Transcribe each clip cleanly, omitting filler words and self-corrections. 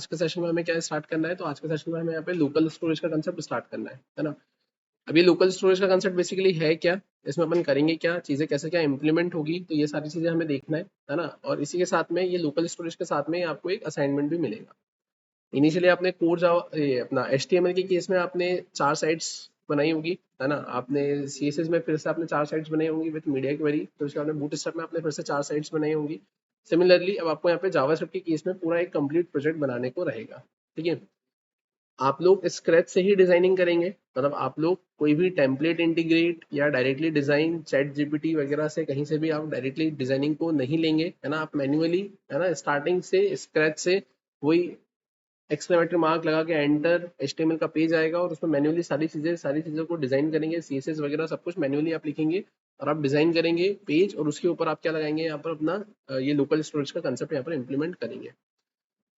आज के सेशन में हमें क्या स्टार्ट करना है, तो आज के सेशन में हमें यहाँ पे लोकल स्टोरेज का कंसेप्ट स्टार्ट करना है ना। अभी लोकल स्टोरेज का कंसेप्ट बेसिकली है क्या, इसमें अपन करेंगे क्या, चीजें कैसे क्या इंप्लीमेंट होगी, तो ये सारी चीजें हमें देखना है ना। और इसी के साथ में ये लोकल स्टोरेज के साथ में आपको एक असाइनमेंट भी मिलेगा। इनिशियली आपने कोर जावा ये अपना HTML के केस में आपने 4 साइट्स बनाई होगी, है ना। आपने CSS में फिर से आपने 4 साइट्स बनाई होंगी विद मीडिया क्वेरी, फिर उसके बाद में बूटस्ट्रैप में आपने फिर से 4 साइट्स बनाई होंगी। सिमिलरली अब आपको यहाँ पे जावास्क्रिप्ट के केस में पूरा एक कंप्लीट प्रोजेक्ट बनाने को रहेगा। ठीक है, आप लोग स्क्रैच से ही डिजाइनिंग करेंगे, मतलब आप लोग कोई भी टेम्पलेट इंटीग्रेट या डायरेक्टली डिजाइन चैट जीपीटी वगैरह से कहीं से भी आप डायरेक्टली डिजाइनिंग को नहीं लेंगे, है ना। आप मैन्युअली, है ना, स्टार्टिंग से स्क्रैच से वही एक्सक्लेमेटरी मार्क लगा के एंटर HTML का पेज आएगा और उसमें मैन्युअली सारी चीज़ों को डिज़ाइन करेंगे, CSS वगैरह सब कुछ मैन्युअली आप लिखेंगे और आप डिज़ाइन करेंगे पेज, और उसके ऊपर आप क्या लगाएंगे यहाँ पर अपना ये लोकल स्टोरेज का कंसेप्ट यहाँ पर इंप्लीमेंट करेंगे।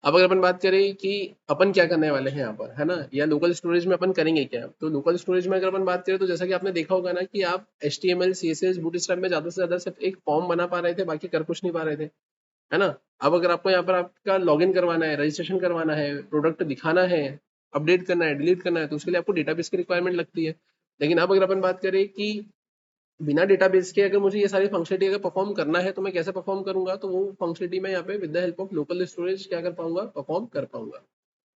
अब अगर अपन बात करें कि अपन क्या करने वाले हैं यहाँ पर, है ना, या लोकल स्टोरेज में अपन करेंगे क्या, तो लोकल स्टोरेज में अगर अपन बात करें तो जैसा कि आपने देखा होगा ना कि आप HTML CSS बूटस्ट्रैप में ज़्यादा से ज़्यादा सिर्फ एक फॉर्म बना पा रहे थे, बाकी कर कुछ नहीं पा रहे थे, है ना। अब अगर आपको यहाँ पर आपका लॉगिन करवाना है, रजिस्ट्रेशन करवाना है, प्रोडक्ट दिखाना है, अपडेट करना है, डिलीट करना है, तो उसके लिए आपको डेटाबेस की रिक्वायरमेंट लगती है। लेकिन अब अगर अपन बात करें कि बिना डेटाबेस के अगर मुझे ये सारी फंक्शनलिटी अगर परफॉर्म करना है तो मैं कैसे परफॉर्म करूंगा, तो वो फंक्शनलिटी मैं यहाँ पे with the help of local storage क्या कर पाऊंगा, परफॉर्म कर पाऊंगा।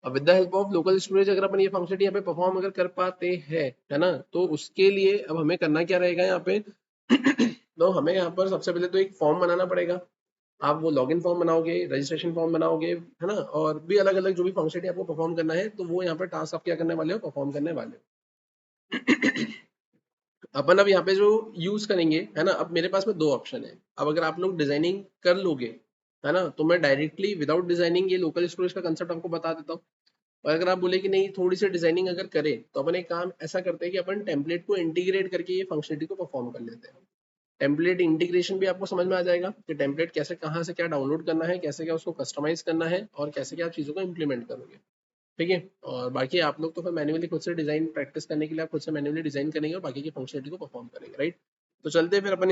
अब with the help of local storage अगर अपन ये फंक्शनलिटी यहाँ पे परफॉर्म अगर कर पाते हैं, है ना, तो उसके लिए अब हमें करना क्या रहेगा यहाँ पे तो हमें यहाँ पर सबसे पहले तो एक फॉर्म बनाना पड़ेगा। आप वो लॉगिन फॉर्म बनाओगे, रजिस्ट्रेशन फॉर्म बनाओगे, है ना, और भी अलग अलग जो भी फंक्शनलिटी आपको परफॉर्म करना है, तो वो यहाँ पर टास्क आप क्या करने वाले हो, परफॉर्म करने वाले हो। अपन अब यहाँ पे जो यूज करेंगे, है ना, अब मेरे पास में दो ऑप्शन है। अब अगर आप लोग डिजाइनिंग कर लोगे, है ना, तो मैं डायरेक्टली विदाउट डिजाइनिंग ये लोकल स्टोरेज का कंसेप्ट आपको बता देता हूँ। और अगर आप बोले कि नहीं थोड़ी सी डिजाइनिंग अगर करें, तो अपन एक काम ऐसा करते हैं कि अपन टेम्पलेट को इंटीग्रेट करके ये फंक्शनलिटी को परफॉर्म कर लेते हैं। टेम्पलेट इंटीग्रेशन भी आपको समझ में आ जाएगा कि टेम्पलेट कैसे कहाँ से क्या डाउनलोड करना है, कैसे क्या उसको कस्टमाइज करना है, और कैसे क्या आप चीज़ों को इम्प्लीमेंट करोगे। ठीक है, और बाकी आप लोग तो फिर मैन्युअली खुद से डिजाइन प्रैक्टिस करने के लिए आप खुद से मैन्युअली डिजाइन करेंगे और बाकी की फंक्शनलिटी को परफॉर्म करेंगे, राइट। तो चलते हैं फिर अपन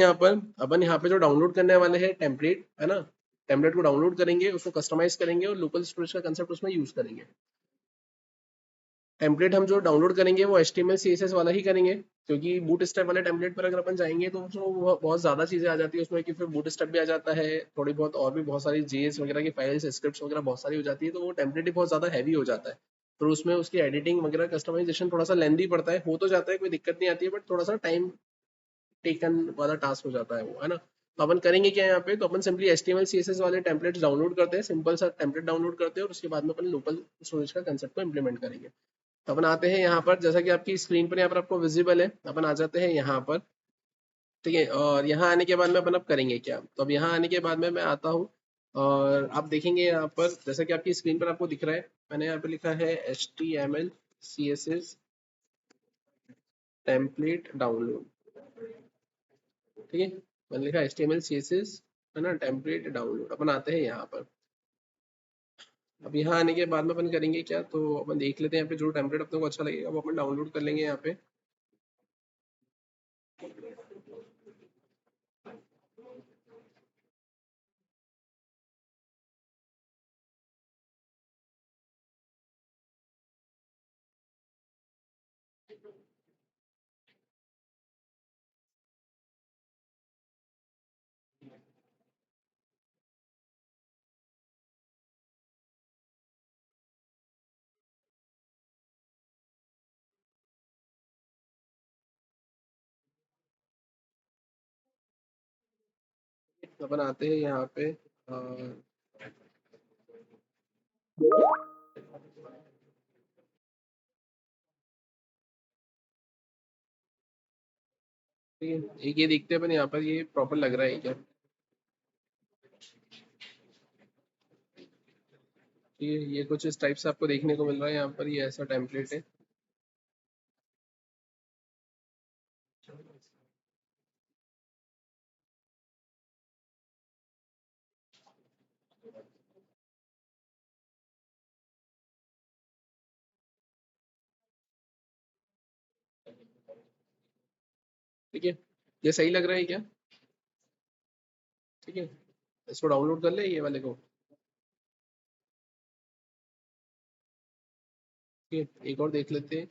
यहाँ पे जो डाउनलोड करने वाले हैं टेम्पलेट, है ना, टेम्पलेट को डाउनलोड करेंगे, उसको कस्टमाइज करेंगे और लोकल स्टोरेज का कंसेप्ट उसमें यूज करेंगे। टेम्पलेट हम जो डाउनलोड करेंगे वो HTML CSS वाला ही करेंगे, क्योंकि बूट स्ट्रैप वाले टेम्पलेट पर अगर अपन जाएंगे तो बहुत ज़्यादा चीज़ें आ जाती है उसमें, कि फिर बूट स्ट्रैप भी आ जाता है, थोड़ी बहुत और भी बहुत सारी JS वगैरह की फाइल्स, स्क्रिप्ट्स वगैरह बहुत सारी हो जाती है, तो वो टेम्पलेट ही बहुत ज़्यादा हैवी हो जाता है। फिर उसमें उसकी एडिटिंग वगैरह कस्टमाइजेशन थोड़ा सा लेंदी पड़ता है, हो तो जाता है, कोई दिक्कत नहीं आती है, बट थोड़ा सा टाइम टेकन वाला टास्क हो जाता है वो, है ना। तो अपन करेंगे क्या यहाँ पे, तो अपन सिंपली HTML CSS वाले टेम्पलेट्स डाउनलोड करते हैं, सिंपल सा टेम्पलेट डाउनलोड करते हैं, और उसके बाद में अपन लोकल स्टोरेज का कंसेप्ट को इंप्लीमेंट करेंगे। तो अपन आते हैं यहाँ पर, जैसा कि आपकी स्क्रीन पर यहाँ पर आपको विजिबल है, अपन आ जाते हैं यहाँ पर। ठीक है, और यहाँ आने के बाद में अपन अब करेंगे क्या, तो अब यहाँ आने के बाद में मैं आता हूँ, और आप देखेंगे यहाँ पर जैसा कि आपकी स्क्रीन पर आपको दिख रहा है, मैंने यहाँ पे लिखा है HTML CSS टेम्पलेट डाउनलोड। ठीक है, मैंने लिखा HTML CSS, है ना, टेम्पलेट डाउनलोड। अपन आते हैं यहाँ पर। अब यहाँ आने के बाद में अपन करेंगे क्या, तो अपन देख लेते हैं यहाँ पे जो टेम्पलेट अपने को अच्छा लगेगा वो अपन डाउनलोड कर लेंगे यहाँ पे। अपन आते हैं यहाँ पे, ठीक है, एक ये देखते हैं अपन यहाँ पर ये प्रॉपर लग रहा है क्या। ये कुछ इस टाइप से आपको देखने को मिल रहा है यहाँ पर, ये ऐसा टेम्पलेट है। ठीक है, ये सही लग रहा है क्या। ठीक है, इसको डाउनलोड कर ले ये वाले को। ठीक है, एक और देख लेते हैं।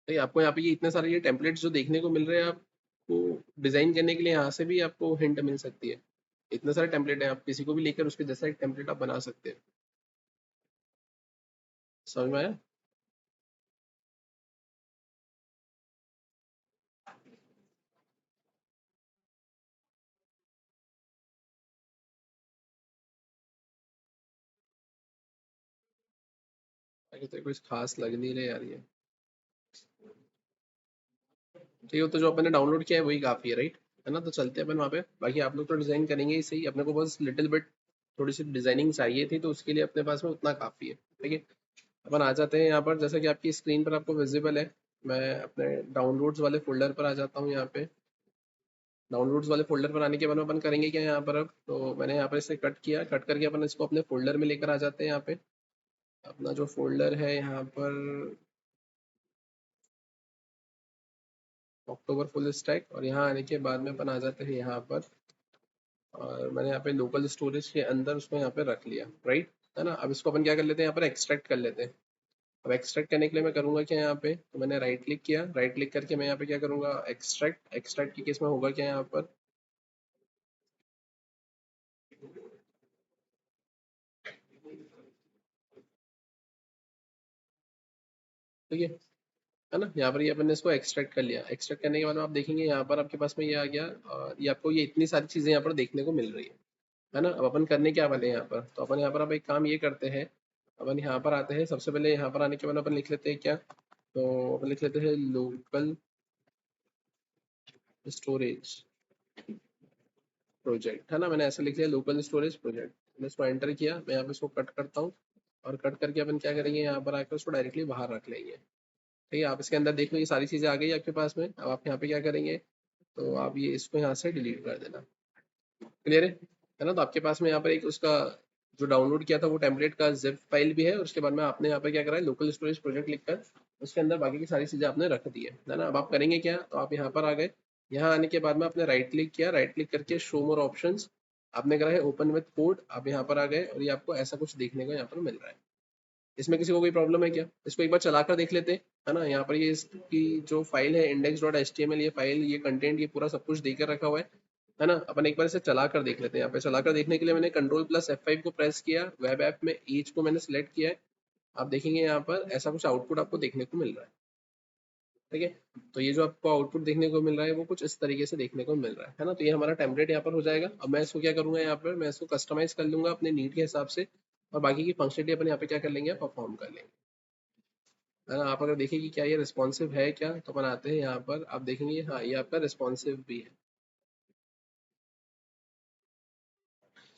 तो आपको यहाँ पे ये इतने सारे ये टेम्पलेट्स जो देखने को मिल रहे हैं, आपको डिजाइन करने के लिए यहाँ से भी आपको हिंट मिल सकती है। इतने सारे टेम्पलेट है, आप किसी को भी लेकर उसके जैसा एक टेम्पलेट आप बना सकते हैं। समझ में आया? आगे तो कुछ खास लग नहीं रहा यार ये। ठीक है, तो जो अपने डाउनलोड किया है वही काफी है, राइट? है ना? तो चलते हैं अपन वहाँ पे। बाकी आप लोग तो डिजाइन करेंगे ही सही, अपने को बस लिटिल बिट थोड़ी सी डिजाइनिंग चाहिए थी, तो उसके लिए अपने पास में उतना काफी है। ठीक है, अपन आ जाते हैं यहाँ पर, जैसा कि आपकी स्क्रीन पर आपको विजिबल है। मैं अपने डाउनलोड्स वाले फोल्डर पर आ जाता हूँ यहाँ पे। डाउनलोड्स वाले फोल्डर पर आने के बाद में अपन करेंगे क्या यहाँ पर, अब तो मैंने यहाँ पर इसे कट किया, कट करके अपन इसको अपने फोल्डर में लेकर आ जाते हैं यहाँ पे। अपना जो फोल्डर है यहाँ पर, अक्टूबर फुल स्टैक, और यहाँ आने के बाद में अपन आ जाते हैं यहाँ पर। और मैंने यहाँ पे लोकल स्टोरेज के अंदर उसको यहाँ पे रख लिया, राइट? है ना? अब इसको अपन क्या कर लेते हैं, यहाँ पर एक्सट्रैक्ट कर लेते हैं। अब एक्सट्रैक्ट करने के लिए मैं करूँगा क्या यहाँ पे, तो मैंने राइट क्लिक किया, राइट क्लिक करके मैं यहाँ पे क्या करूँगा, एक्सट्रैक्ट। एक्सट्रैक्ट के केस में होगा क्या यहाँ पर, ठीक है ना? यहाँ पर ये अपन ने इसको एक्सट्रैक्ट कर लिया। एक्सट्रैक्ट करने के बाद में आप देखेंगे यहाँ पर आपके पास में ये आ गया, और ये आपको ये इतनी सारी चीज़ें यहाँ पर देखने को मिल रही है ना? अब अपन करने क्या वाले हैं यहाँ पर, तो अपन यहाँ पर अब एक काम ये करते हैं। अपन यहाँ पर आते हैं, सबसे पहले यहाँ पर आने के बाद अपन लिख लेते हैं क्या, तो अपन लिख लेते हैं लोकल स्टोरेज प्रोजेक्ट, है ना? मैंने ऐसे लिख लिया, लोकल स्टोरेज प्रोजेक्ट। मैंने इसको एंटर किया, मैं यहाँ पे इसको कट करता हूँ। और कट करके अपन क्या करेंगे, यहाँ पर आकर उसको डायरेक्टली बाहर रख लेंगे। ठीक है, आप इसके अंदर देख लो, ये सारी चीज़ें आ गई आपके पास में। अब आप यहाँ पे क्या करेंगे, तो आप ये इसको यहाँ से डिलीट कर देना। क्लियर है ना? तो आपके पास में यहाँ पर एक उसका जो डाउनलोड किया था वो टेम्पलेट का जिप फाइल भी है, और उसके बाद में आपने यहाँ पर क्या करा है, लोकल स्टोरेज प्रोजेक्ट लिखकर उसके अंदर बाकी की सारी चीज़ें आपने रख दी है ना? अब आप करेंगे क्या, तो आप यहाँ पर आ गए। यहाँ आने के बाद में आपने राइट क्लिक किया, राइट क्लिक करके शो मोर ऑप्शंस आपने करा है ओपन विथ कोड। आप यहाँ पर आ गए, और ये आपको ऐसा कुछ देखने को यहाँ पर मिल रहा है। इसमें किसी को कोई प्रॉब्लम है क्या? इसको एक बार चलाकर देख लेते हैं, है ना? यहाँ पर ये इसकी जो फाइल है index dot H T M L, ये फाइल, ये कंटेंट, ये पूरा सब कुछ देकर रखा हुआ है ना? अपन एक बार इसे चलाकर देख लेते हैं। यहाँ पे चलाकर देखने के लिए मैंने कंट्रोल प्लस F5 को प्रेस किया, वेब ऐप में ईच को मैंने सिलेक्ट किया है। आप देखेंगे यहाँ पर ऐसा कुछ आउटपुट आपको देखने को मिल रहा है। ठीक है, तो ये जो आपको आउटपुट देखने को मिल रहा है वो कुछ इस तरीके से देखने को मिल रहा है ना? तो ये हमारा टेम्पलेट यहाँ पर हो जाएगा। अब मैं इसको क्या करूंगा, यहाँ पर मैं इसको कस्टमाइज कर लूंगा अपने नीड के हिसाब से, और बाकी की फंक्शनलिटी अपन यहाँ पे क्या कर लेंगे, परफॉर्म कर लेंगे। है ना? आप अगर देखें कि क्या ये रिस्पॉन्सिव है क्या, तो अपन आते हैं यहाँ पर, आप देखेंगे हाँ ये आपका रिस्पॉन्सिव भी है।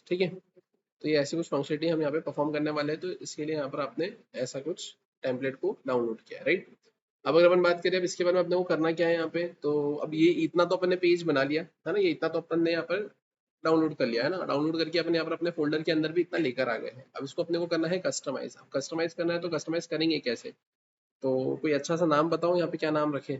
ठीक है, तो ये ऐसी कुछ फंक्शनलिटी हम यहाँ पे परफॉर्म करने वाले हैं, तो इसके लिए यहाँ पर आपने ऐसा कुछ टेम्पलेट को डाउनलोड किया है, राइट? अब अगर अपन बात करें अब इसके बारे में अपने को करना क्या है यहाँ पे, तो अब ये इतना तो अपन ने पेज बना लिया है ना, ये इतना तो अपन ने यहाँ पर डाउनलोड कर लिया है ना? डाउनलोड करके अपन यहाँ पर अपने फोल्डर के अंदर भी इतना लेकर आ गए हैं। अब इसको अपने को करना है कस्टमाइज। अब कस्टमाइज करना है तो कस्टमाइज करेंगे कैसे, तो कोई अच्छा सा नाम बताओ यहाँ पे, क्या नाम रखें?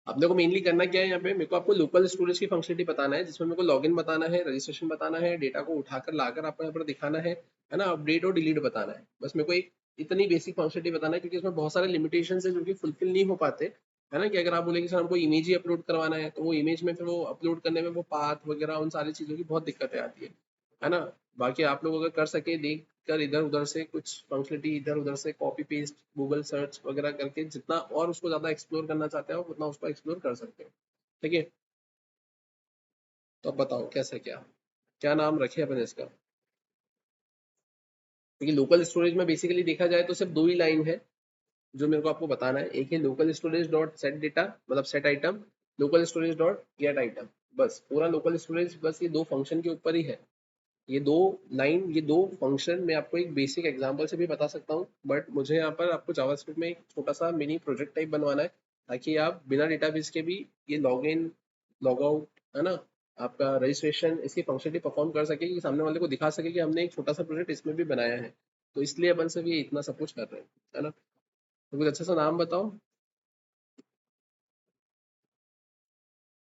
अपने को मेनली करना क्या है यहाँ पे, मेरे को आपको लोकल स्टोरेज की फंक्शनलिटी बताना है, जिसमें मेरे को लॉगिन बताना है, रजिस्ट्रेशन बताना है, डेटा को उठाकर लाकर आपको यहाँ पर दिखाना है ना? अपडेट और डिलीट बताना है। बस मेरे को एक इतनी बेसिक फंक्शनलिटी बताना है, क्योंकि इसमें बहुत सारे लिमिटेशन है जो कि फुलफिल नहीं हो पाते। है ना? कि अगर आप बोलेंगे सर हमको इमेज ही अपलोड करवाना है, तो वो इमेज में फिर वो अपलोड करने में वो पाथ वगैरह उन सारी चीज़ों की बहुत दिक्कतें आती है ना? बाकी आप लोग अगर कर सके देख कर इधर उधर से कुछ फंक्शनलिटी इधर उधर से कॉपी पेस्ट गूगल सर्च वगैरह करके जितना और उसको ज़्यादा एक्सप्लोर करना चाहते हो उतना उसको एक्सप्लोर कर सकते हो। ठीक है, तो अब बताओ कैसे क्या, क्या नाम रखे अपन इसका? क्योंकि लोकल स्टोरेज में बेसिकली देखा जाए तो सिर्फ दो ही लाइन है जो मेरे को आपको बताना है। एक है local storage dot set data, मतलब set item, local storage dot get item. बस पूरा लोकल स्टोरेज, बस ये दो फंक्शन के ऊपर ही है। ये दो लाइन, ये दो फंक्शन मैं आपको एक बेसिक एग्जांपल से भी बता सकता हूँ, बट मुझे यहाँ पर आपको जावास्क्रिप्ट में एक छोटा सा मिनी प्रोजेक्ट टाइप बनवाना है। ताकि आप बिना डेटाबेस के भी ये लॉग इन लॉग आउट है ना, आपका रजिस्ट्रेशन इसकी फंक्शनलिटी परफॉर्म कर सके, कि सामने वाले को दिखा सके कि हमने एक छोटा सा प्रोजेक्ट इसमें भी बनाया है। तो इसलिए अपन सब ये इतना सब कुछ कर रहे हैं, है ना। तो कुछ अच्छा सा नाम बताओ।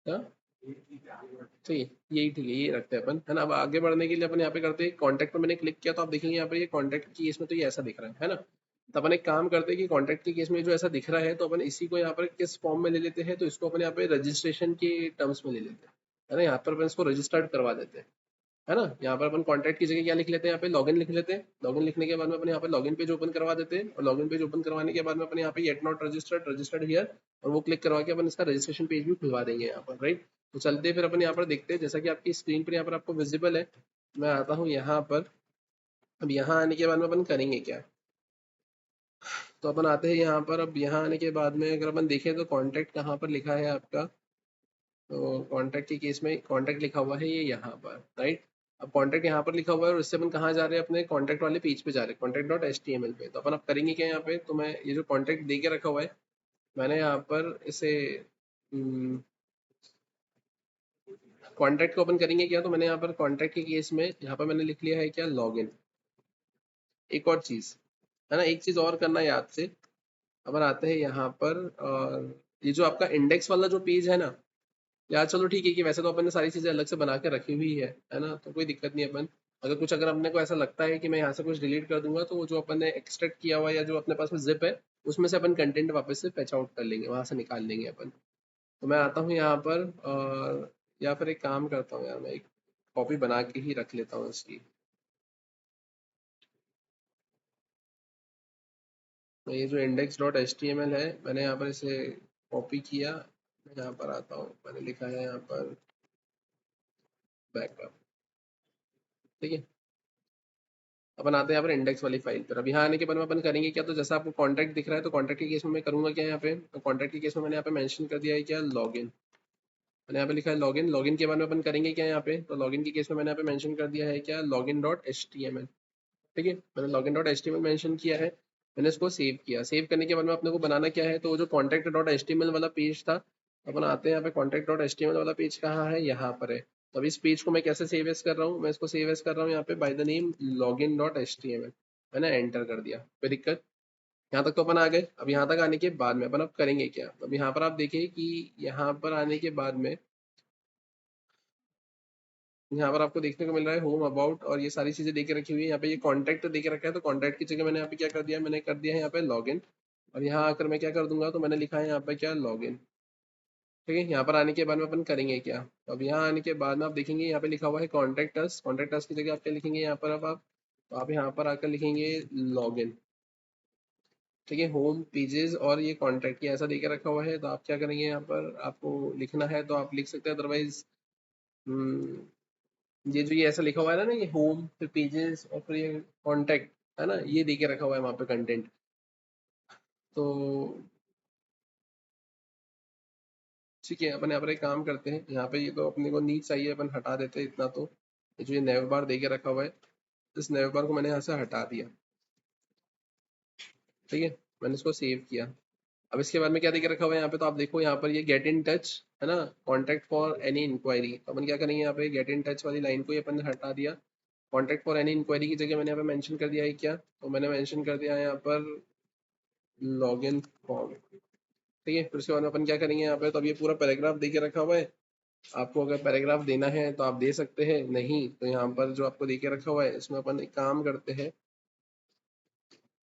हाँ ठीक है, यही ठीक है, ये रखते हैं अपन, है ना। अब आगे बढ़ने के लिए अपन यहाँ पे करते हैं कॉन्टैक्ट पे मैंने क्लिक किया तो आप देखेंगे यहाँ पे ये कॉन्टैक्ट की केस में तो ये ऐसा दिख रहा है ना। तो अपन एक काम करते हैं कि कॉन्टैक्ट के केस में जो ऐसा दिख रहा है तो अपन इसी को यहाँ पर किस फॉर्म में ले लेते हैं, तो इसको अपन यहाँ पे रजिस्ट्रेशन के टर्म्स में ले लेते हैं, है ना। यहाँ पर अपन इसको रजिस्टर्ड करवा देते हैं, है ना। यहाँ पर अपन कॉन्टैक्ट की जगह क्या लिख लेते हैं, यहाँ पे लॉगिन लिख लेते हैं। लॉगिन लिखने के बाद में अपन यहाँ पे लॉगिन पेज ओपन करवा देते हैं, और लॉगिन पेज ओपन करवाने के बाद में अपन यहाँ पे yet not registered registered here, और वो क्लिक करवा के अपन इसका रजिस्ट्रेशन पेज भी खुलवा देंगे यहाँ पर, राइट। तो चलते हैं फिर अपन यहाँ पर देखते हैं, जैसा कि आपकी स्क्रीन पर यहाँ पर आपको विजिबल है। मैं आता हूँ यहाँ पर। अब यहाँ आने के बाद में अपन करेंगे क्या, तो अपन आते हैं यहाँ पर। अब यहाँ आने के बाद में अगर अपन देखें तो कॉन्टैक्ट कहाँ पर लिखा है आपका, तो कॉन्टैक्ट के केस में कॉन्टैक्ट लिखा हुआ है ये यहाँ पर, राइट। अब कॉन्टैक्ट यहाँ पर लिखा हुआ है और इससे अपन कहाँ जा रहे हैं, अपने कॉन्टैक्ट वाले पेज पे जा रहे हैं, contact dot H T M L पे। तो अपन अब करेंगे क्या यहाँ पे, तो मैं ये जो कॉन्टैक्ट दे के रखा हुआ है, मैंने यहाँ पर इसे कॉन्टैक्ट को ओपन करेंगे क्या, तो मैंने यहाँ पर कॉन्टैक्ट के केस में यहाँ पर मैंने लिख लिया है क्या, लॉगिन। एक और चीज़ है ना, एक चीज़ और करना याद से। अपन आते हैं यहाँ पर, और ये जो आपका इंडेक्स वाला जो पेज है ना, यार चलो ठीक है कि वैसे तो अपन ने सारी चीज़ें अलग से बना के रखी हुई है ना, तो कोई दिक्कत नहीं है। अपन अगर कुछ अगर अपने को ऐसा लगता है कि मैं यहाँ से कुछ डिलीट कर दूंगा, तो वो जो अपन ने एक्सट्रैक्ट किया हुआ या जो अपने पास में जिप है, उसमें से अपन कंटेंट वापस से फैच आउट कर लेंगे, वहां से निकाल लेंगे अपन। तो मैं आता हूँ यहाँ पर, और या फिर एक काम करता हूँ यार, मैं एक कॉपी बना के ही रख लेता हूँ इसकी। मैं ये जो index dot H T M L है, मैंने यहाँ पर इसे कॉपी किया। मैं यहाँ पर आता हूँ, मैंने लिखा है यहाँ पर बैकअप, ठीक है। अपन आते हैं यहाँ पर इंडेक्स वाली फाइल पर। अब यहाँ आने के बाद में अपन करेंगे क्या, तो जैसा आपको कॉन्टैक्ट दिख रहा है, तो कॉन्टैक्ट के केस में मैं करूंगा क्या यहाँ पे, तो कॉन्टैक्ट के केस में मैंने यहाँ पे मेंशन कर दिया है क्या, लॉगिन। मैंने यहाँ पे लिखा है लॉगिन। लॉगिन के बाद में अपन करेंगे क्या यहाँ पे, तो लॉगिन के केस में मैंने यहाँ पे मेंशन कर दिया है क्या, login dot H T M L, ठीक है। मैंने login dot H T M L mention किया है। मैंने इसको सेव किया। सेव करने के बाद में अपने को बनाना क्या है, तो वो जो contact dot H T M L वाला पेज था, अपन आते हैं यहाँ पे, contact dot H T M L वाला पेज कहाँ है, यहाँ पर है। तो अब इस पेज को मैं कैसे सेव एस कर रहा हूँ, मैं इसको सेव एस कर रहा हूँ यहाँ पे by the name login dot H T M L. मैंने एंटर कर दिया, कोई दिक्कत। यहाँ तक तो अपन आ गए। अब यहाँ तक आने के बाद में अपन अब करेंगे क्या, अब यहाँ पर आप देखिए कि यहाँ पर आने के बाद में यहाँ पर आपको देखने को मिल रहा है होम अबाउट, और ये सारी चीजें देके रखी हुई है। यहाँ पे ये कॉन्टैक्ट देके रखा है, तो कॉन्टैक्ट की जगह मैंने यहाँ पे क्या कर दिया, मैंने कर दिया है यहाँ पे लॉगिन। और यहाँ आकर मैं क्या कर दूंगा, तो मैंने लिखा है यहाँ पे क्या, लॉगिन, ठीक है। यहाँ पर आने के बाद में अपन करेंगे क्या, तो अब यहाँ आने के बाद में आप देखेंगे यहाँ पे लिखा हुआ है कॉन्टैक्ट अस। कॉन्टैक्ट अस की जगह आप क्या लिखेंगे यहाँ पर, अब आप, तो आप यहाँ पर आकर लिखेंगे लॉगिन, ठीक है। होम पेजेस और ये कॉन्टैक्ट ये ऐसा देके रखा हुआ है, तो आप क्या करेंगे, यहाँ पर आपको लिखना है तो आप लिख सकते हैं, अदरवाइज ये जो ये ऐसा लिखा हुआ है ना, ये होम फिर पेजेस और फिर ये कॉन्टैक्ट, है ना, ये देके रखा हुआ है वहाँ पे कंटेंट। तो ठीक है, अपन यहाँ पर एक काम करते हैं, यहाँ पे ये तो अपने को नहीं चाहिए, अपन हटा देते हैं इतना तो। ये जो ये नेव बार देके रखा हुआ है, इस नेव बार को मैंने यहाँ से हटा दिया, ठीक है। मैंने इसको सेव किया। अब इसके बाद में क्या देके रखा हुआ है यहाँ पे, तो आप देखो यहाँ पर ये गेट इन टच, है ना, कॉन्टैक्ट फॉर एनी इंक्वायरी। तो अपन क्या करेंगे, यहाँ पे गेट इन टच वाली लाइन को ही अपन ने हटा दिया। कॉन्टैक्ट फॉर एनी इंक्वायरी की जगह मैंने यहाँ पे मेंशन कर दिया है क्या, तो मैंने मेंशन कर दिया है यहाँ पर लॉगिन फॉर्म, ठीक है। फिर उसके बाद में अपन क्या करेंगे यहाँ पे, तो अब ये पूरा पैराग्राफ दे के रखा हुआ है। आपको अगर पैराग्राफ देना है तो आप दे सकते हैं, नहीं तो यहाँ पर जो आपको दे के रखा हुआ है, इसमें अपन एक काम करते हैं,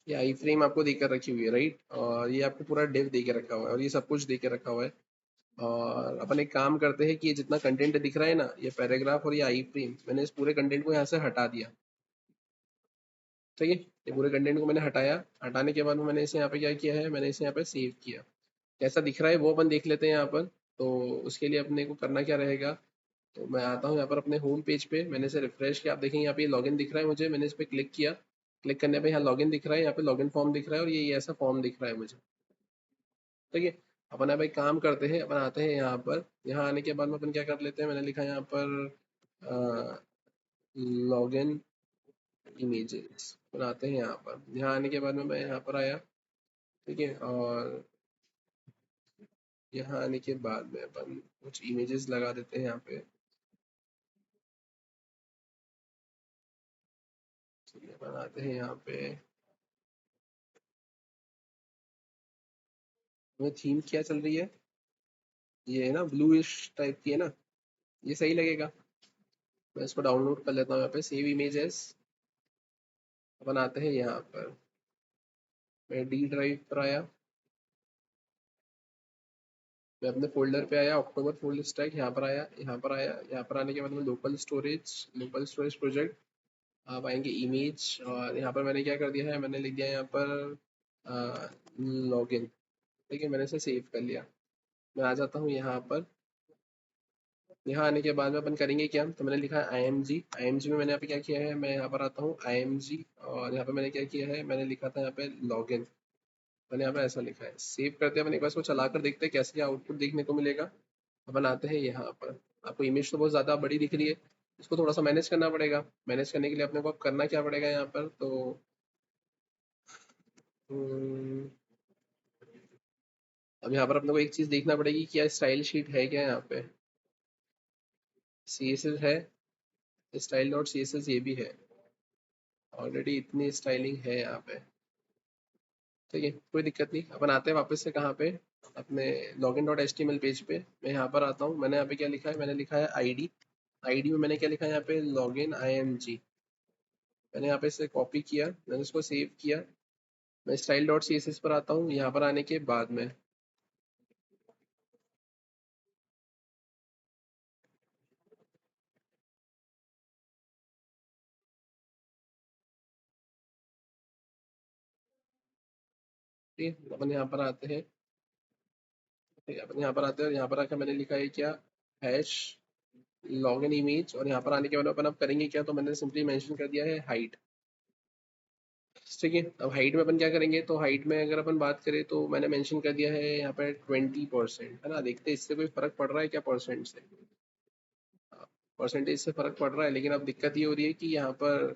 ये आई फ्रेम आपको देकर रखी हुई है, राइट, और ये आपको पूरा डिव दे के रखा हुआ है, और ये सब कुछ दे के रखा हुआ है। और अपन एक काम करते हैं कि ये जितना कंटेंट दिख रहा है ना, ये पैराग्राफ और ये आई फ्रेम, मैंने इस पूरे कंटेंट को यहाँ से हटा दिया, ठीक है। ये पूरे कंटेंट को मैंने हटाया। हटाने के बाद में मैंने इसे यहाँ पे क्या किया है, मैंने इसे यहाँ पे सेव किया। कैसा दिख रहा है वो अपन देख लेते हैं यहाँ पर। तो उसके लिए अपने को करना क्या रहेगा, तो मैं आता हूँ यहाँ पर अपने होम पेज पे, मैंने इसे रिफ्रेश किया। आप देखेंगे यहाँ पे लॉगिन दिख रहा है मुझे, मैंने इस पर क्लिक किया। क्लिक करने पे यहाँ लॉगिन दिख रहा है, यहाँ पे लॉगिन फॉर्म दिख रहा है, और ये ऐसा फॉर्म दिख रहा है मुझे, ठीक है। अपन अब एक काम करते हैं, अपन आते हैं यहाँ पर। यहाँ आने के बाद में अपन क्या कर लेते हैं, मैंने लिखा है यहाँ पर लॉगिन इमेजेस। अपन आते हैं यहाँ पर। यहाँ आने के बाद में मैं यहाँ पर आया, ठीक है। और यहाँ आने के बाद में अपन कुछ इमेजेस लगा देते हैं यहाँ पे। चलिए बनाते हैं यहाँ पे। हमें थीम क्या चल रही है, ये है ना ब्लूइश टाइप की है ना, ये सही लगेगा। मैं इसको डाउनलोड कर लेता हूँ यहाँ पे, सेव इमेजेस। अपन आते हैं यहाँ पर, मैं डी ड्राइव पर आया, मैं अपने फोल्डर पे आया, अक्टूबर फोल्डर स्टैक यहाँ पर आया, यहाँ पर आया, यहाँ पर आने के बाद में लोकल स्टोरेज प्रोजेक्ट, आप आएंगे इमेज, और यहाँ पर मैंने क्या कर दिया है, मैंने लिख दिया यहाँ पर लॉगिन। ठीक है, मैंने इसे सेव कर लिया। मैं आ जाता हूँ यहाँ पर। यहाँ आने के बाद में अपन करेंगे क्या, तो मैंने लिखा है आई एम जी में मैंने यहाँ पे क्या किया है, मैं यहाँ पर आता हूँ IMG, और यहाँ पे मैंने क्या किया है, मैंने लिखा था यहाँ पे लॉगिन। मैंने यहाँ पे ऐसा लिखा है, सेव करते हैं अपन, एक बार इसको चला कर देखते हैं कैसे क्या आउटपुट देखने को मिलेगा। अपन आते हैं यहाँ पर, आपको इमेज तो बहुत ज़्यादा बड़ी दिख रही है, इसको थोड़ा सा मैनेज करना पड़ेगा। मैनेज करने के लिए अपने को अब करना क्या पड़ेगा यहाँ पर, तो हम्म, अब यहाँ पर अपने को एक चीज़ देखना पड़ेगी, क्या स्टाइल शीट है क्या यहाँ पे, CSS है, स्टाइल डॉट CSS ये भी है, ऑलरेडी इतनी स्टाइलिंग है यहाँ पे। ठीक है, कोई दिक्कत नहीं। अपन आते हैं वापस से कहाँ पे, अपने लॉगिन डॉट HTML पेज पे। मैं यहाँ पर आता हूँ, मैंने यहाँ पे क्या लिखा है, मैंने लिखा है आईडी में मैंने क्या लिखा है यहाँ पे, लॉगिन IMG। मैंने यहाँ पे इसे कॉपी किया, मैंने इसको सेव किया। मैं स्टाइल डॉट CSS पर आता हूँ, यहाँ पर आने के बाद में ठीक है, अपन यहाँ पर आते हैं। ठीक है, अपन यहाँ पर आते हैं, और यहाँ पर आकर मैंने लिखा है क्या, हैश लॉगिन इमेज, और यहाँ पर आने के बाद अपन अब करेंगे क्या, तो मैंने सिंपली मेंशन कर दिया है हाइट। ठीक है, अब हाइट में अपन क्या करेंगे, तो हाइट में अगर अपन बात करें तो मैंने मेंशन कर दिया है यहाँ पे 20%, है ना। देखते हैं इससे कोई फर्क पड़ रहा है क्या परसेंट से, परसेंटेज से फर्क पड़ रहा है, लेकिन अब दिक्कत ये हो रही है कि यहाँ पर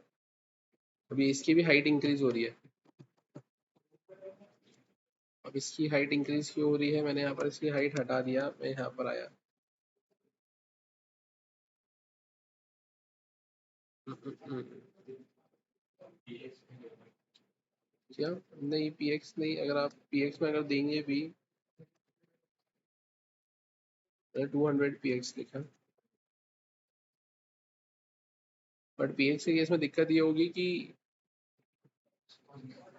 अभी इसकी भी हाइट इंक्रीज हो रही है। अब इसकी हाइट इंक्रीज क्यों हो रही है, मैंने यहाँ पर इसकी हाइट हटा दिया, मैं यहाँ पर आया। क्या, नहीं PX नहीं, अगर आप PX में अगर देंगे भी, 200 PX लिखा, बट PX के केस में दिक्कत ये होगी कि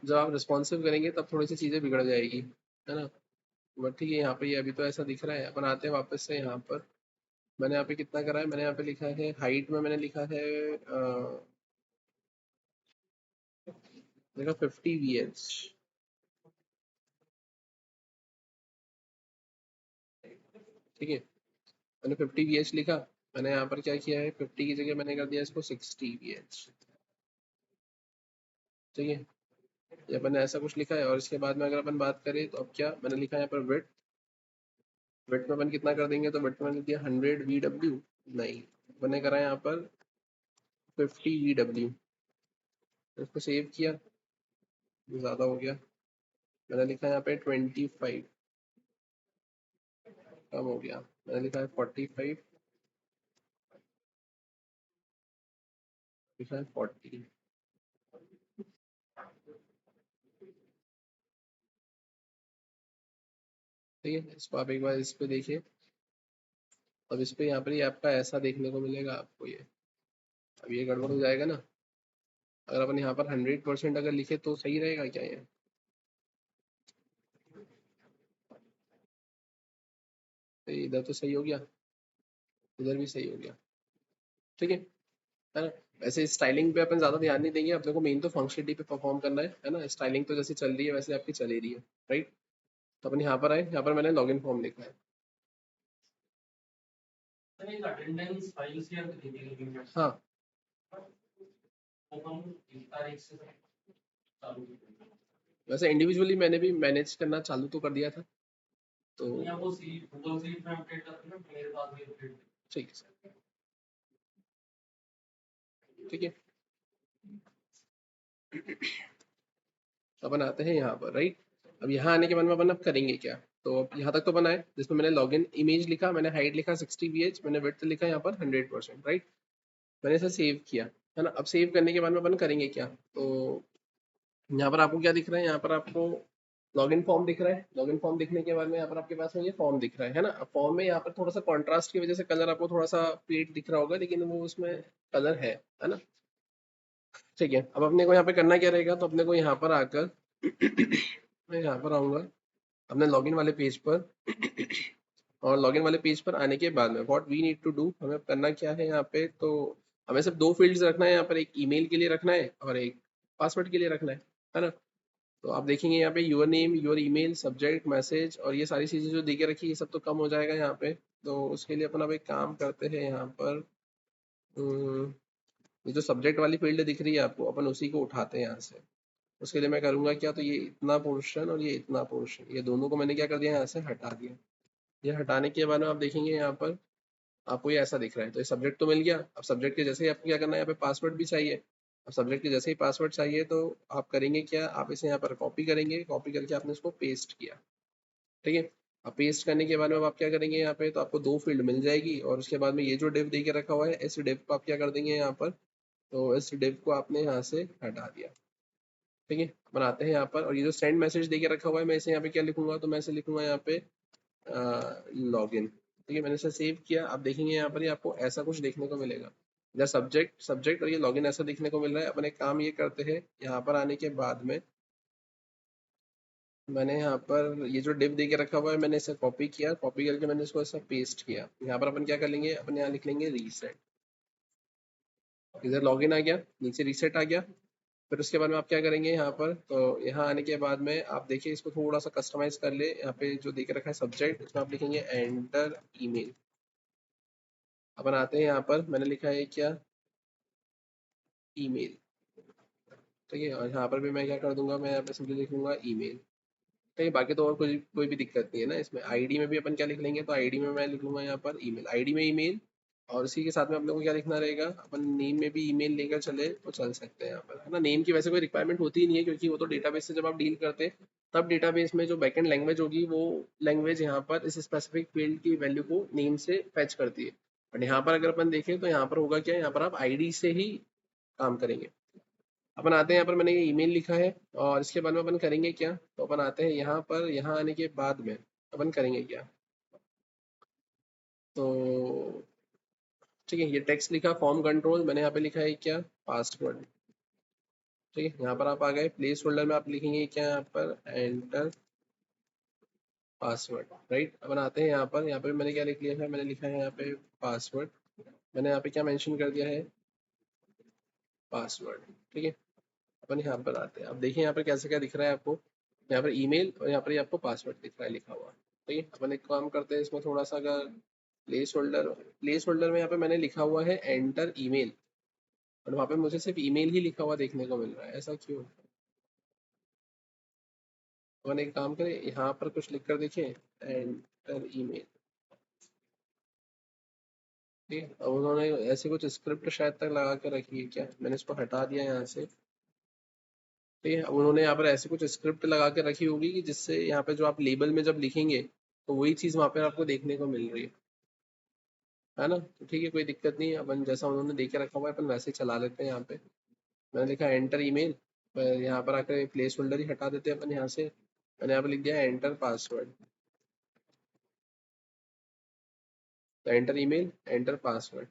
जब आप रिस्पॉन्सिव करेंगे तब थोड़ी सी चीज़ें बिगड़ जाएगी, है ना। बट ठीक है, यहाँ पे ये अभी तो ऐसा दिख रहा है। अपन आते हैं वापस से यहाँ पर, मैंने यहाँ पे कितना करा है, मैंने यहाँ पे लिखा है हाइट में मैंने लिखा है देखा 50 VH। ठीक है, मैंने 50 VH लिखा। मैंने यहाँ पर क्या किया है, 50 की जगह मैंने कर दिया इसको 60 VH। ठीक है, ये अपन ने ऐसा कुछ लिखा है, और इसके बाद में अगर अपन बात करें तो अब क्या मैंने लिखा है यहाँ पर विड्थ। विड्थ में अपन कितना कर देंगे, तो विड्थ में मैंने दिया 100 VW, नहीं मैंने करा है यहाँ पर 50 VW। इसको सेव किया, ज़्यादा हो गया, मैंने लिखा है यहाँ पे 25, कम हो गया, मैंने लिखा है 45, लिखा है 40। ठीक है, इसको आप एक बार इस पे देखिए। अब इस पे यहाँ पर ही आपका ऐसा देखने को मिलेगा आपको ये, अब ये गड़बड़ हो जाएगा ना। अगर अपन यहाँ पर 100% अगर लिखे तो सही रहेगा क्या ये, तो इधर तो सही हो गया, इधर भी सही हो गया। ठीक है ना। वैसे स्टाइलिंग पे अपन ज़्यादा ध्यान नहीं देंगे, अपने को मेन तो फंक्शनलिटी पे परफॉर्म करना है ना। स्टाइलिंग तो जैसे चल रही है वैसे आपकी चल ही रही है, राइट। तो अपन यहाँ पर आए, यहाँ पर मैंने लॉगिन फॉर्म लिखा है। हाँ, वैसे इंडिविजुअली मैंने भी मैनेज करना चालू तो कर दिया था, तो ठीक है सर। ठीक है, अपन आते हैं यहाँ पर, राइट। अब यहाँ आने के बाद में अपन अब करेंगे क्या, तो अब यहाँ तक तो बनाए जिसमें मैंने लॉगिन इमेज लिखा, मैंने हाइट लिखा 60 ph, मैंने विड्थ लिखा यहाँ पर 100%, राइट। मैंने इसे सेव किया, है ना। अब सेव करने के बाद में अपन करेंगे क्या, तो यहाँ पर आपको क्या दिख रहा है, यहाँ पर आपको लॉगिन फॉर्म दिख रहा है। लॉगिन फॉर्म दिखने के बाद में यहाँ पर आपके पास में ये फॉर्म दिख रहा है ना। अब फॉर्म में यहाँ पर थोड़ा सा कॉन्ट्रास्ट की वजह से कलर आपको थोड़ा सा फेड दिख रहा होगा, लेकिन वो उसमें कलर है ना। ठीक है, अब अपने को यहाँ पे करना क्या रहेगा, तो अपने को यहाँ पर आकर मैं यहाँ पर आऊँगा अपने लॉगिन वाले पेज पर और लॉगिन वाले पेज पर आने के बाद में what we need to do, हमें करना क्या है यहाँ पे, तो हमें सिर्फ दो फील्ड्स रखना है यहाँ पर, एक ईमेल के लिए रखना है और एक पासवर्ड के लिए रखना है ना। तो आप देखेंगे यहाँ पे your name, your email, subject, message और ये सारी चीज़ें जो दे के रखी है, ये सब तो कम हो जाएगा यहाँ पे। तो उसके लिए अपन अब एक काम करते हैं यहाँ पर, ये जो सब्जेक्ट वाली फील्ड दिख रही है आपको, अपन उसी को उठाते हैं यहाँ से। उसके लिए मैं करूँगा क्या, तो ये इतना पोर्शन और ये इतना पोर्शन, ये दोनों को मैंने क्या कर दिया, यहाँ से हटा दिया। ये हटाने के बाद में आप देखेंगे यहाँ पर आपको ये ऐसा दिख रहा है। तो ये सब्जेक्ट तो मिल गया। अब सब्जेक्ट के जैसे ही आपको क्या करना है, यहाँ पे पासवर्ड भी चाहिए। अब सब्जेक्ट के जैसे ही पासवर्ड चाहिए तो आप करेंगे क्या, आप इसे यहाँ पर कॉपी करेंगे, कॉपी करके आपने इसको पेस्ट किया, ठीक है। अब पेस्ट करने के बाद में अब आप क्या करेंगे यहाँ पे, तो आपको दो फील्ड मिल जाएगी और उसके बाद में ये जो डिव दे के रखा हुआ है, इस डिव को आप क्या कर देंगे यहाँ पर, तो इस डिव को आपने यहाँ से हटा दिया, ठीक है। बनाते हैं यहाँ पर, और ये जो सेंड मैसेज दे के रखा हुआ है, मैं इसे यहाँ पे क्या लिखूंगा, तो मैं इसे लिखूंगा यहाँ पे लॉगिन, ठीक है। मैंने इसे सेव किया। आप देखेंगे यहाँ पर ये आपको ऐसा कुछ देखने को मिलेगा, इधर सब्जेक्ट सब्जेक्ट और ये लॉगिन ऐसा देखने को मिल रहा है। अपन एक काम ये करते हैं, यहाँ पर आने के बाद में मैंने यहाँ पर ये जो डिव दे के रखा हुआ है, मैंने इसे कॉपी किया, कॉपी करके मैंने इसको ऐसा पेस्ट किया। यहाँ पर अपन क्या कर लेंगे, अपन यहाँ लिख लेंगे रीसेट। इधर लॉगिन आ गया, नीचे रीसेट आ गया। फिर उसके बाद में आप क्या करेंगे यहाँ पर, तो यहाँ आने के बाद में आप देखिए इसको थोड़ा सा कस्टमाइज कर ले। यहाँ पे जो देख रखा है सब्जेक्ट, इसमें आप लिखेंगे एंटर ईमेल। अपन आते हैं यहाँ पर, मैंने लिखा है क्या, ईमेल, ठीक है। और यहाँ पर भी मैं क्या कर दूंगा, मैं यहाँ पे सिंपली लिखूंगा ईमेल, ठीक है। बाकी तो और कोई कोई भी दिक्कत नहीं है ना इसमें। आईडी में भी अपन क्या लिख लेंगे, तो आईडी में मैं लिख लूंगा यहाँ पर ईमेल, आईडी में ईमेल। और इसी के साथ में अपने को क्या लिखना रहेगा, अपन नेम में भी ईमेल लेकर चले तो चल सकते हैं यहाँ पर, है ना। नेम की वैसे कोई रिक्वायरमेंट होती ही नहीं है, क्योंकि वो तो डेटाबेस से जब आप डील करते हैं तब डेटाबेस में जो बैकएंड लैंग्वेज होगी, वो लैंग्वेज यहाँ पर इस स्पेसिफिक फील्ड की वैल्यू को नेम से फैच करती है। बट यहाँ पर अगर अपन देखें तो यहाँ पर होगा क्या, यहाँ पर आप आईडी से ही काम करेंगे। अपन आते हैं यहाँ पर, मैंने ये ईमेल लिखा है और इसके बाद में अपन करेंगे क्या, तो अपन आते हैं यहाँ पर, यहाँ आने के बाद में अपन करेंगे क्या, तो ठीक है। ये टेक्स्ट लिखा फॉर्म कंट्रोल, मैंने यहाँ पे लिखा है क्या, पासवर्ड, ठीक है। यहाँ पर आप आ गए प्लेस होल्डर में, आप लिखेंगे क्या यहाँ पर, एंटर पासवर्ड, राइट। अपन आते हैं यहाँ पर मैंने क्या लिख लिया है, मैंने लिखा है यहाँ पे पासवर्ड, मैंने यहाँ पे क्या मेंशन कर दिया है, पासवर्ड, ठीक है। अपन यहाँ पर आते हैं, अब देखिए यहाँ पर कैसे क्या दिख रहा है आपको, यहाँ पर ईमेल और यहाँ पर ये आपको पासवर्ड दिख रहा है लिखा हुआ, ठीक है। अपन एक काम करते हैं, इसमें थोड़ा सा अगर प्लेस होल्डर में यहाँ पे मैंने लिखा हुआ है एंटर ईमेल, और वहाँ पे मुझे सिर्फ ईमेल ही लिखा हुआ देखने को मिल रहा है, ऐसा क्यों। अपन एक काम करें, यहाँ पर कुछ लिख कर देखिए, एंटर ईमेल, ठीक है। अब उन्होंने ऐसे कुछ स्क्रिप्ट शायद तक लगा के रखी है क्या, मैंने इसको हटा दिया यहाँ से, ठीक है। अब उन्होंने यहाँ पर ऐसे कुछ स्क्रिप्ट लगा के रखी होगी कि जिससे यहाँ पे जो आप लेबल में जब लिखेंगे तो वही चीज़ वहाँ पे आपको देखने को मिल रही है ना। तो ठीक है, कोई दिक्कत नहीं है, अपन जैसा उन्होंने दे के रखा हुआ है अपन वैसे ही चला लेते हैं। यहाँ पे मैंने लिखा एंटर ईमेल, पर यहाँ पर आकर प्लेस होल्डर ही हटा देते हैं अपन यहाँ से। मैंने यहाँ पर लिख दिया एंटर पासवर्ड, तो एंटर ईमेल एंटर पासवर्ड।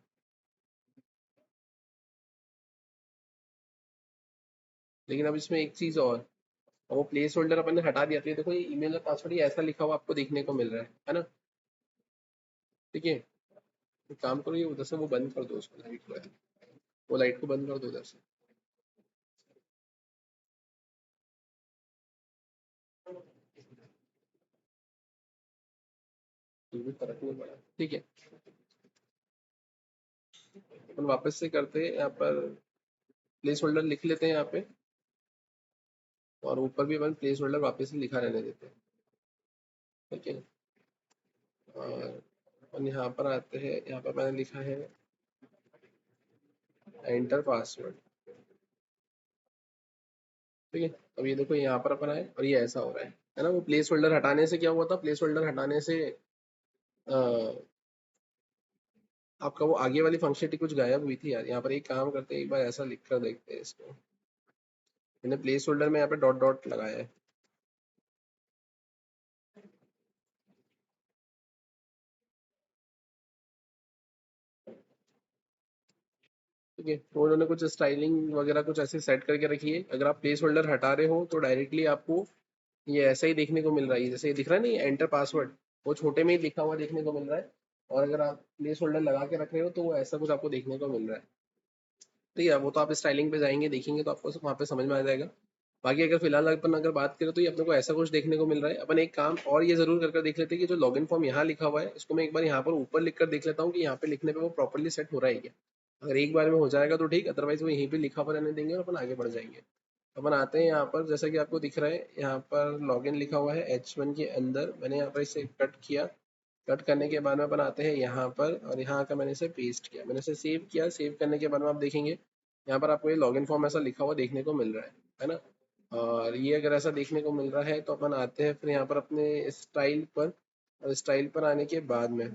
लेकिन अब इसमें एक चीज़ और वो प्लेस होल्डर अपन ने हटा दिया, तो ये देखो ये ईमेल और पासवर्ड ये ऐसा लिखा हुआ आपको देखने को मिल रहा है ना। ठीक है, एक काम करो, ये उधर से वो बंद कर दो, उसको लाइट को, वो लाइट को बंद कर दो उधर से, कुछ भी फर्क नहीं पड़ा, ठीक है। अपन वापस से करते हैं, यहाँ पर प्लेस होल्डर लिख लेते हैं यहाँ पे, और ऊपर भी अपन प्लेस होल्डर वापस से लिखा रहने देते हैं, ठीक है। और अपन यहाँ पर आते हैं, यहाँ पर मैंने लिखा है एंटर पासवर्ड, ठीक है। अब ये देखो यहाँ पर अपन आए और ये ऐसा हो रहा है, है ना। वो प्लेस होल्डर हटाने से क्या हुआ था, प्लेस होल्डर हटाने से अ, आपका वो आगे वाली फंक्शनलिटी कुछ गायब हुई थी यार। यहाँ पर एक काम करते हैं, एक बार ऐसा लिख कर देखते हैं इसको। मैंने प्लेस होल्डर में यहाँ पे डॉट डॉट लगाया है। ठीक है, तो उन्होंने कुछ स्टाइलिंग वगैरह कुछ ऐसे सेट करके रखी है। अगर आप प्लेस होल्डर हटा रहे हो तो डायरेक्टली आपको ये ऐसा ही देखने को मिल रहा है, जैसे ये दिख रहा है नहीं एंटर पासवर्ड, वो छोटे में ही लिखा हुआ देखने को मिल रहा है। और अगर आप प्लेस होल्डर लगा के रख रहे हो तो वो ऐसा कुछ आपको देखने को मिल रहा है। ठीक है, वो तो आप स्टाइलिंग पे जाएंगे देखेंगे तो आपको वहाँ पे समझ में आ जाएगा। बाकी अगर फिलहाल अपन अगर बात करें तो ये अपने को ऐसा कुछ देखने को मिल रहा है। अपन एक काम और ये जरूर कर देख लेते हैं कि जो लॉगिन फॉर्म यहाँ लिखा हुआ है इसको मैं एक बार यहाँ पर ऊपर लिख कर देख लेता हूँ कि यहाँ पे लिखने पे वो प्रॉपरली सेट हो रहा है क्या। अगर एक बार में हो जाएगा तो ठीक, अदरवाइज वो यहीं पे लिखा हुआ रहने देंगे और अपन आगे बढ़ जाएंगे। अपन आते हैं यहाँ पर, जैसा कि आपको दिख रहा है यहाँ पर लॉगिन लिखा हुआ है H1 के अंदर। मैंने यहाँ पर इसे कट किया। कट करने के बाद में अपन आते हैं यहाँ पर और यहाँ का मैंने इसे पेस्ट किया, मैंने इसे सेव किया। सेव करने के बाद में आप देखेंगे यहाँ पर आपको ये लॉगिन फॉर्म ऐसा लिखा हुआ देखने को मिल रहा है ना। और ये अगर ऐसा देखने को मिल रहा है तो अपन आते हैं फिर यहाँ पर अपने स्टाइल पर। और स्टाइल पर आने के बाद में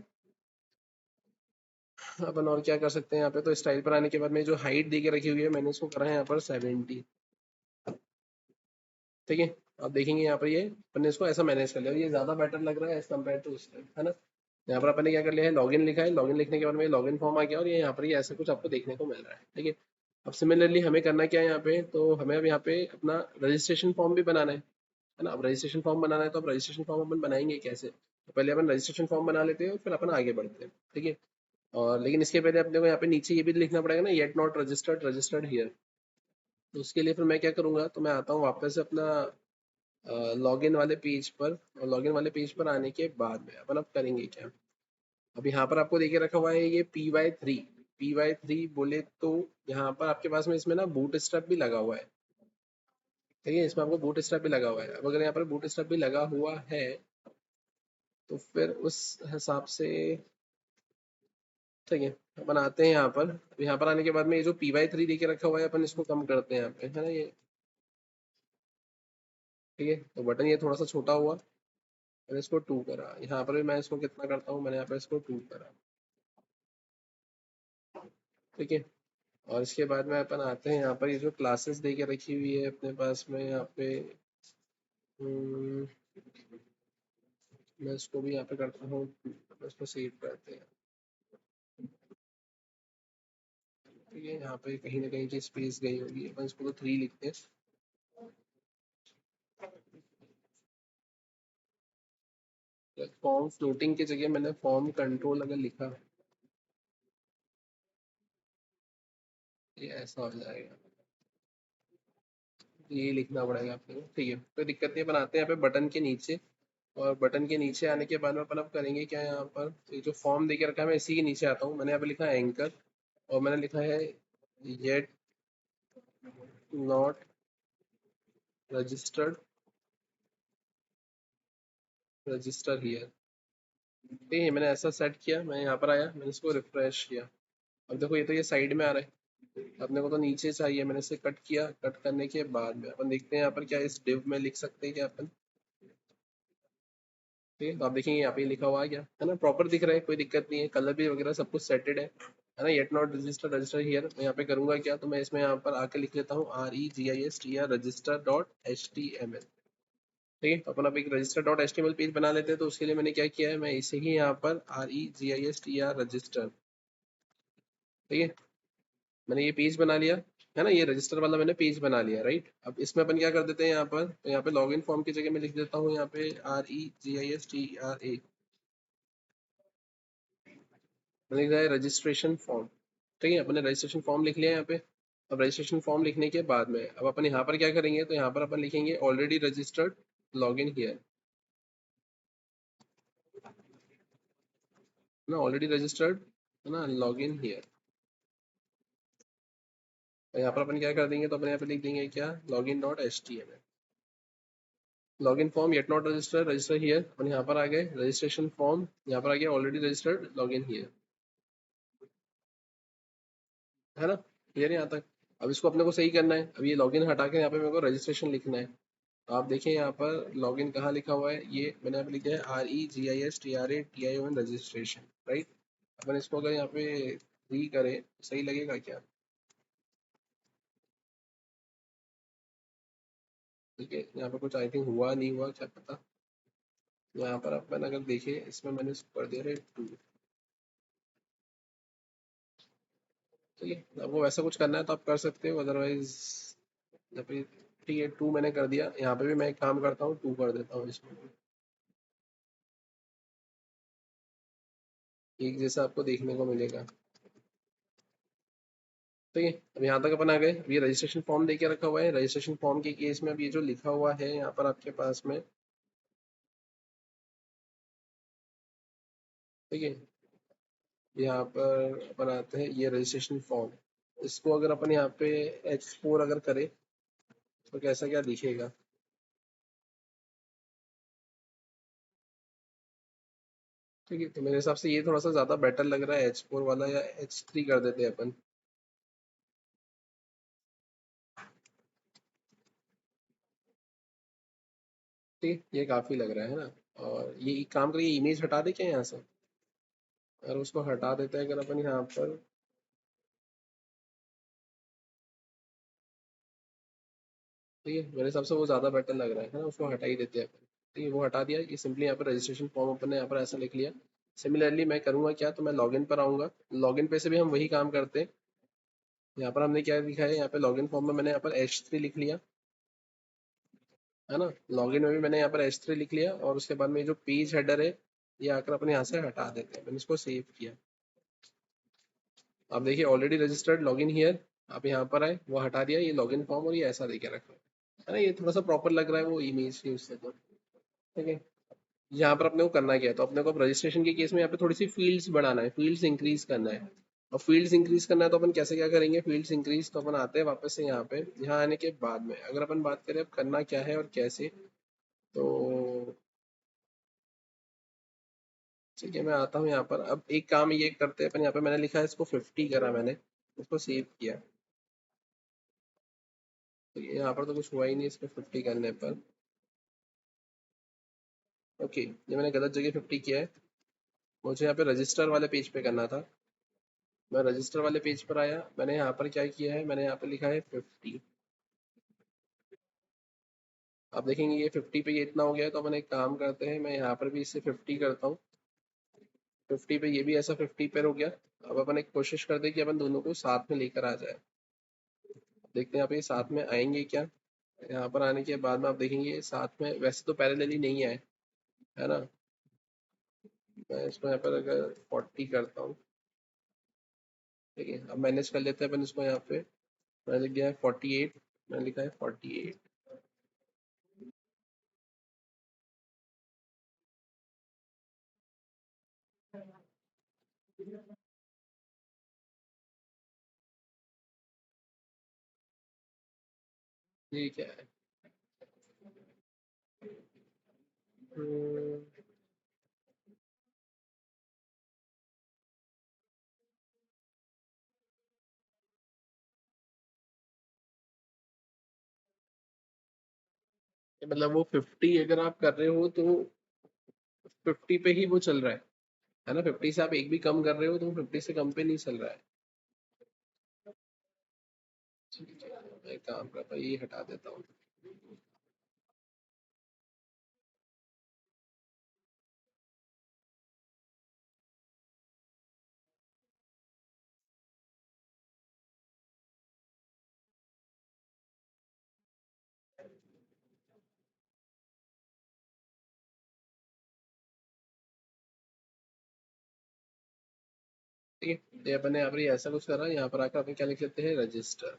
अपन और क्या कर सकते हैं यहाँ पे, तो स्टाइल पर आने के बाद में जो हाइट दे के रखी हुई है मैंने इसको करा है यहाँ पर 70। ठीक है, आप देखेंगे यहाँ पर ये अपन ने इसको ऐसा मैनेज कर लिया और ये ज्यादा बेटर लग रहा है एज कम्पेयर टू उससे, है ना। यहाँ पर अपन ने क्या कर लिया है, लॉगिन लिखा है, लॉगिन लिखने के बाद में लॉगिन फॉर्म आ गया और ये यहाँ पर ये ऐसा कुछ आपको देखने को मिल रहा है। ठीक है, अब सिमिलरली हमें करना क्या है यहाँ पे, तो हमें अब यहाँ पे अपना रजिस्ट्रेशन फॉर्म भी बनाना है ना। अब रजिस्ट्रेशन फॉर्म बनाना है तो अब रजिस्ट्रेशन फॉर्म अपन बनाएंगे कैसे, तो पहले अपन रजिस्ट्रेशन फॉर्म बना लेते हैं और फिर अपन आगे बढ़ते हैं। ठीक है, और लेकिन इसके पहले अपने को यहाँ पे नीचे ये भी लिखना पड़ेगा ना, yet not registered registered here. तो उसके लिए फिर मैं क्या करूंगा, तो मैं आता हूँ वापस से अपना लॉगिन वाले पेज पर। और लॉगिन वाले पेज पर आने के बाद में अपन अब करेंगे क्या, अब यहाँ पर आपको देखे रखा हुआ है ये PY3। PY3 बोले तो यहाँ पर आपके पास में इसमें ना बूट स्ट्रैप भी लगा हुआ है। ठीक है, इसमें आपको बूट स्ट्रैप भी लगा हुआ है। अब अगर यहाँ पर बूट स्ट्रैप भी लगा हुआ है तो फिर उस हिसाब से ठीक है, अपन आते हैं यहाँ पर। अब यहाँ पर आने के बाद में ये जो PY3 देके रखा हुआ है अपन इसको कम करते हैं यहाँ पे, है ना ये। ठीक है, तो बटन ये थोड़ा सा छोटा हुआ, मैंने इसको 2 करा। यहाँ पर भी मैं इसको कितना करता हूँ, मैंने यहाँ पर इसको 2 करा। ठीक है, और इसके बाद में अपन आते हैं यहाँ पर, ये जो क्लासेस दे के रखी हुई है अपने पास में यहाँ पे, हम्म, मैं इसको भी यहाँ पे करता हूँ, इसको सेव करते हैं। ठीक है, यहाँ पे कहीं ना कहीं की स्पेस गई होगी, अपन इसको तो 3 लिखते हैं। फॉर्म फ्लोटिंग की जगह मैंने फॉर्म कंट्रोल अगर लिखा, ये ऐसा हो जाएगा, ये लिखना पड़ेगा आपको। ठीक है, कोई दिक्कत नहीं, बनाते हैं यहाँ पे बटन के नीचे। और बटन के नीचे आने के बाद में अपन अब करेंगे क्या, यहाँ पर ये जो फॉर्म देके रखा है मैं इसी के नीचे आता हूँ। मैंने यहाँ पे लिखा है एंकर और मैंने लिखा है yet not registered register here. ठीक है, मैंने ऐसा सेट किया, मैं यहाँ पर आया, मैंने इसको रिफ्रेश किया। अब देखो ये तो ये साइड में आ रहा है, अपने को तो नीचे चाहिए। मैंने इसे कट किया, कट करने के बाद में अपन देखते हैं यहाँ पर क्या इस डिव में लिख सकते हैं क्या अपन। ठीक है, तो आप देखेंगे यहाँ पे लिखा हुआ है क्या, है ना, प्रॉपर दिख रहा है, कोई दिक्कत नहीं है, कलर भी वगैरह सब कुछ सेटेड है ना। Yet not register register here, मैं यहाँ पे करूंगा क्या, तो मैं इसमें यहाँ पर आके लिख लेता हूँ REGISTR रजिस्टर डॉट HTML। ठीक है, तो अपन अब एक रजिस्टर डॉट HTML पेज बना लेते हैं। तो उसके लिए मैंने क्या किया है, मैं इसे ही यहाँ पर REGISTR रजिस्टर, ठीक है, मैंने ये पेज बना लिया, है ना, ये रजिस्टर वाला मैंने पेज बना लिया, राइट। अब इसमें अपन क्या कर देते हैं यहाँ पर, तो यहाँ पे लॉगिन फॉर्म की जगह मैं लिख देता हूँ यहाँ पे REGISTRA, मैंने लिखा है रजिस्ट्रेशन फॉर्म। ठीक है, अपने रजिस्ट्रेशन फॉर्म लिख लिया यहाँ पे। अब रजिस्ट्रेशन फॉर्म लिखने के बाद में अब अपन यहाँ पर क्या करेंगे, तो यहाँ पर अपन लिखेंगे ऑलरेडी रजिस्टर्ड लॉगिन हियर, ना ऑलरेडी रजिस्टर्ड, है ना, लॉगिन हियर। यहाँ पर अपन क्या कर देंगे, तो अपन यहाँ पे लिख देंगे क्या, login dot HTML, login form yet not register register here. अपन यहाँ पर आ गए रजिस्ट्रेशन फॉर्म, यहाँ पर आ गया ऑलरेडी रजिस्टर्ड लॉगिन हियर, है ना। क्लियर है यहाँ तक। अब इसको अपने को सही करना है, अब ये लॉगिन हटा के यहाँ पे मेरे को रजिस्ट्रेशन लिखना है। आप देखें यहाँ पर लॉगिन कहाँ लिखा हुआ है, ये मैंने यहाँ पे लिखा है REGISTRATION रजिस्ट्रेशन, राइट। अपन इसको अगर यहाँ पे री करें सही लगेगा क्या? ठीक है, यहाँ पर कुछ आई थिंक हुआ नहीं हुआ, क्या पता। यहाँ पर अपन अगर देखें इसमें मैंने इसको कर दिया है 2। ठीक है, आपको वैसा कुछ करना है तो आप कर सकते हो, अदरवाइज यहाँ पे ठीक है 2 मैंने कर दिया। यहाँ पे भी मैं एक काम करता हूँ 2 कर देता हूँ इसमें भी। एक जैसा आपको देखने को मिलेगा। ठीक है, अब यहाँ तक अपन आ गए। अब ये रजिस्ट्रेशन फॉर्म देके रखा हुआ है। रजिस्ट्रेशन फॉर्म के केस में अब ये जो लिखा हुआ है यहाँ पर आपके पास में, ठीक है, यहाँ पर अपन आते हैं ये रजिस्ट्रेशन फॉर्म। इसको अगर अपन यहाँ पे H4 अगर करें तो कैसा क्या दिखेगा? ठीक है, तो मेरे हिसाब से ये थोड़ा सा ज़्यादा बेटर लग रहा है H4 वाला, या H3 कर देते हैं अपन। ठीक है, ये काफ़ी लग रहा है ना। और ये एक काम करिए, इमेज हटा दे क्या यहाँ से? अगर उसको हटा देते हैं अगर अपन यहाँ पर, ठीक है, मेरे हिसाब से वो ज़्यादा बेटर लग रहा है ना, उसको हटा ही देते हैं अपन। ठीक है, वो हटा दिया। ये सिंपली यहाँ पर रजिस्ट्रेशन फॉर्म अपन ने यहाँ पर ऐसा लिख लिया। सिमिलरली मैं करूँगा क्या, तो मैं लॉगिन पर आऊँगा। लॉगिन पे से भी हम वही काम करते हैं। यहाँ पर हमने क्या लिखा है, यहाँ पे लॉगिन फॉर्म में मैंने यहाँ पर H3 लिख लिया, है ना। लॉगिन में भी मैंने यहाँ पर H3 लिख लिया, और उसके बाद में जो पेज हेडर है ये आकर अपन यहाँ से हटा देते हैं। मैंने इसको सेव किया। आप देखिए ऑलरेडी रजिस्टर्ड लॉगिन हियर, आप यहाँ पर आए, वो हटा दिया ये लॉगिन फॉर्म, और ये ऐसा देके रखा है ना। ये थोड़ा सा प्रॉपर लग रहा है वो इमेज की उससे तो। ठीक है, यहाँ पर अपने को करना क्या है, तो अपने को रजिस्ट्रेशन के केस में यहाँ पे थोड़ी सी फील्ड्स बढ़ाना है, फील्ड्स इंक्रीज करना है। और फील्ड्स इंक्रीज करना है तो अपन कैसे क्या करेंगे, फील्ड्स इंक्रीज तो अपन आते हैं वापस से यहाँ पे। यहाँ आने के बाद में अगर अपन बात करें अब करना क्या है और कैसे, तो ठीक है मैं आता हूँ यहाँ पर। अब एक काम ये करते हैं अपन, यहाँ पे मैंने लिखा है इसको 50 करा मैंने, इसको सेव किया। तो ये यहाँ पर तो कुछ हुआ ही नहीं इसको 50 करने पर। ओके, ये मैंने गलत जगह 50 किया है। मुझे यहाँ पे रजिस्टर वाले पेज पे करना था। मैं रजिस्टर वाले पेज पर आया, मैंने यहाँ पर क्या किया है, मैंने यहाँ पे लिखा है 50। आप देखेंगे ये 50 पे ये इतना हो गया है, तो अपन एक काम करते हैं, मैं यहाँ पर भी इससे 50 करता हूँ। 50 पे ये भी ऐसा 50 पे हो गया। अब अपन एक कोशिश करते हैं कि अपन दोनों को साथ में लेकर आ जाए। देखते हैं आप ये साथ में आएंगे क्या। यहाँ पर आने के बाद में आप देखेंगे ये साथ में वैसे तो पैरेलली नहीं आए, है ना। मैं इसको यहाँ पर अगर 40 करता हूँ, ठीक है, अब मैनेज कर लेते हैं अपन इसको। यहाँ पे मैंने लिख दिया है 48, मैंने लिखा है 48। ये क्या है? हम्म, मतलब वो 50 अगर आप कर रहे हो तो 50 पे ही वो चल रहा है ना। 50 से आप एक भी कम कर रहे हो तो वो 50 से कम पे नहीं चल रहा है। ठीक है, मैं एक काम करता हूँ ये हटा देता हूँ। ठीक है, ये अपन ने यहाँ पर ये ऐसा कुछ करा, यहाँ पर आकर अपन क्या लिख लेते हैं, रजिस्टर।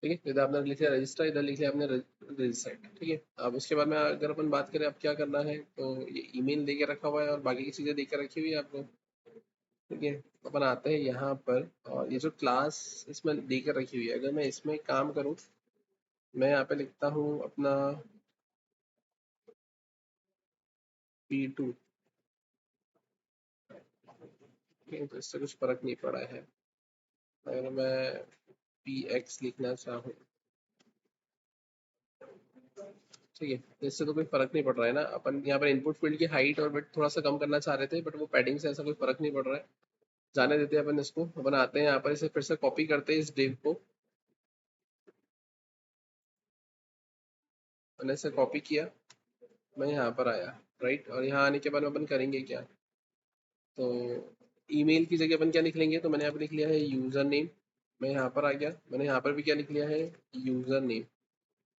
ठीक है, इधर आपने लिख लिया रजिस्टर, इधर लिख लिया आपने रजिस्टर्ड। ठीक है, अब उसके बाद में अगर अपन बात करें अब क्या करना है, तो ये ईमेल दे के रखा हुआ है और बाकी की चीज़ें दे के रखी हुई है आपको। ठीक है, तो अपन आते हैं यहाँ पर, और ये जो क्लास इसमें दे कर रखी हुई है, अगर मैं इसमें एक काम करूँ, मैं यहाँ पे लिखता हूँ अपना P2। ठीक है, तो इससे कुछ फर्क नहीं पड़ा है। अगर मैं पी एक्स लिखना चाहूँ, ठीक है, तो इससे तो कोई फर्क नहीं पड़ रहा है ना। अपन यहाँ पर इनपुट फील्ड की हाइट और विड्थ थोड़ा सा कम करना चाह रहे थे, बट वो पैडिंग से ऐसा कोई फर्क नहीं पड़ रहा है, जाने देते हैं अपन इसको। अपन आते हैं यहाँ पर, इसे फिर से कॉपी करते हैं इस डिव को, मैंने इसे कॉपी किया, मैं यहाँ पर आया, राइट। और यहाँ आने के बाद अपन करेंगे क्या, तो ईमेल की जगह अपन क्या लिख लेंगे, तो मैंने यहाँ पर लिख लिया है यूजर नेम। मैं यहाँ पर आ गया, मैंने यहाँ पर भी क्या लिख लिया है, यूजर नेम।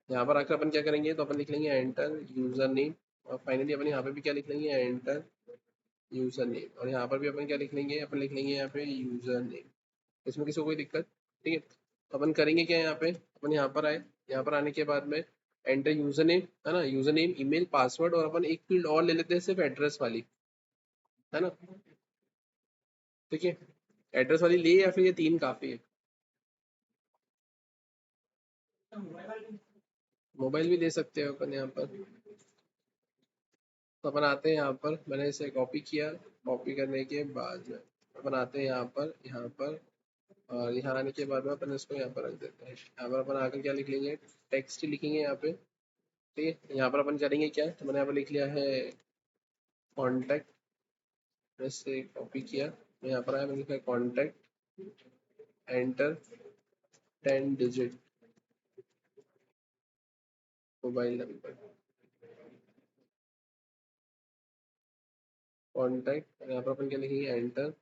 यहाँ पर आकर अपन क्या करेंगे, तो अपन लिख लेंगे एंटर यूजर नेम। और फाइनली अपन यहाँ पे भी क्या लिख लेंगे, एंटर यूजर नेम। और यहाँ पर भी अपन क्या लिख लेंगे, अपन लिख लेंगे यहाँ पे यूजर नेम। इसमें किसी को कोई दिक्कत, ठीक है। तो अपन करेंगे क्या, यहाँ पे अपन यहाँ पर आए, यहाँ पर आने के बाद में एंटर यूजर नेम, है ना, यूजर नेम ईमेल पासवर्ड, और अपन एक फील्ड और ले लेते हैं सिर्फ एड्रेस वाली, है ना, ठीक है। एड्रेस वाली ले, या फिर ये तीन काफी है, मोबाइल भी ले सकते हो अपन यहाँ पर। तो अपन आते हैं यहाँ पर, मैंने इसे कॉपी किया, कॉपी करने के बाद में अपन आते हैं यहाँ पर, और यहाँ आने के बाद में अपन इसको यहाँ पर रख देते हैं। यहाँ पर अपन आकर क्या लिख लेंगे, टेक्स्ट लिखेंगे यहाँ पे, ठीक है। यहाँ पर अपन करेंगे क्या, तो मैंने यहाँ पर लिख लिया है कॉन्टैक्ट, से कॉपी किया, मैं यहाँ पर आया, मैंने लिखा है contact, enter 10 digit mobile number, contact, यहाँ पर अपन क्या लिखेंगे, एंटर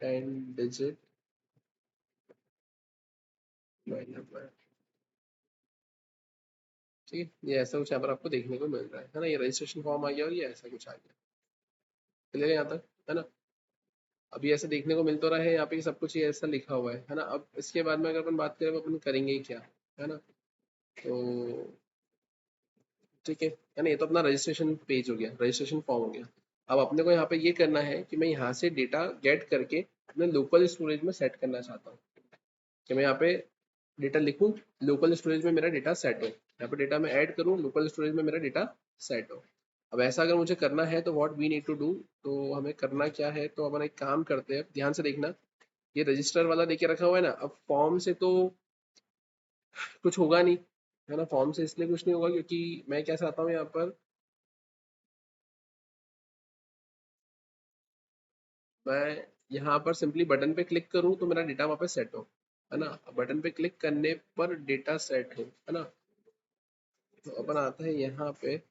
10 डिजिट मोबाइल नंबर, ठीक है। ये ऐसा कुछ यहाँ पर आपको देखने को मिल रहा है ना, ये रजिस्ट्रेशन फॉर्म आ गया और ये ऐसा कुछ आ गया, चलिए यहाँ तक, है ना। अभी ऐसे देखने को मिल तो रहा है यहाँ पे सब कुछ ये ऐसा लिखा हुआ है ना। अब इसके बाद में अगर अपन बात करें, अपन करेंगे क्या, है ना, तो ठीक है ना। ये तो अपना रजिस्ट्रेशन पेज हो गया, रजिस्ट्रेशन फॉर्म हो गया। अब अपने को यहाँ पे ये करना है कि मैं यहाँ से डेटा गेट करके अपने लोकल स्टोरेज में सेट करना चाहता हूँ, कि मैं यहाँ पे डेटा लिखूँ, लोकल स्टोरेज में मेरा डेटा सेट हो, यहाँ पे डेटा मैं ऐड करूँ, लोकल स्टोरेज में मेरा डेटा सेट हो। अब ऐसा अगर मुझे करना है तो what we need to do, तो हमें करना क्या है, तो अपन एक काम करते हैं, ध्यान से देखना। ये रजिस्टर वाला देके रखा हुआ है ना, अब फॉर्म से तो कुछ होगा नहीं, है ना, फॉर्म से इसलिए कुछ नहीं होगा क्योंकि मैं क्या चाहता हूँ यहाँ पर, मैं यहाँ पर सिंपली बटन पे क्लिक करूँ तो मेरा डेटा वहाँ पे सेट हो, है ना, बटन पे क्लिक करने पर डेटा सेट हो, है ना। तो अपन आता है यहाँ पे,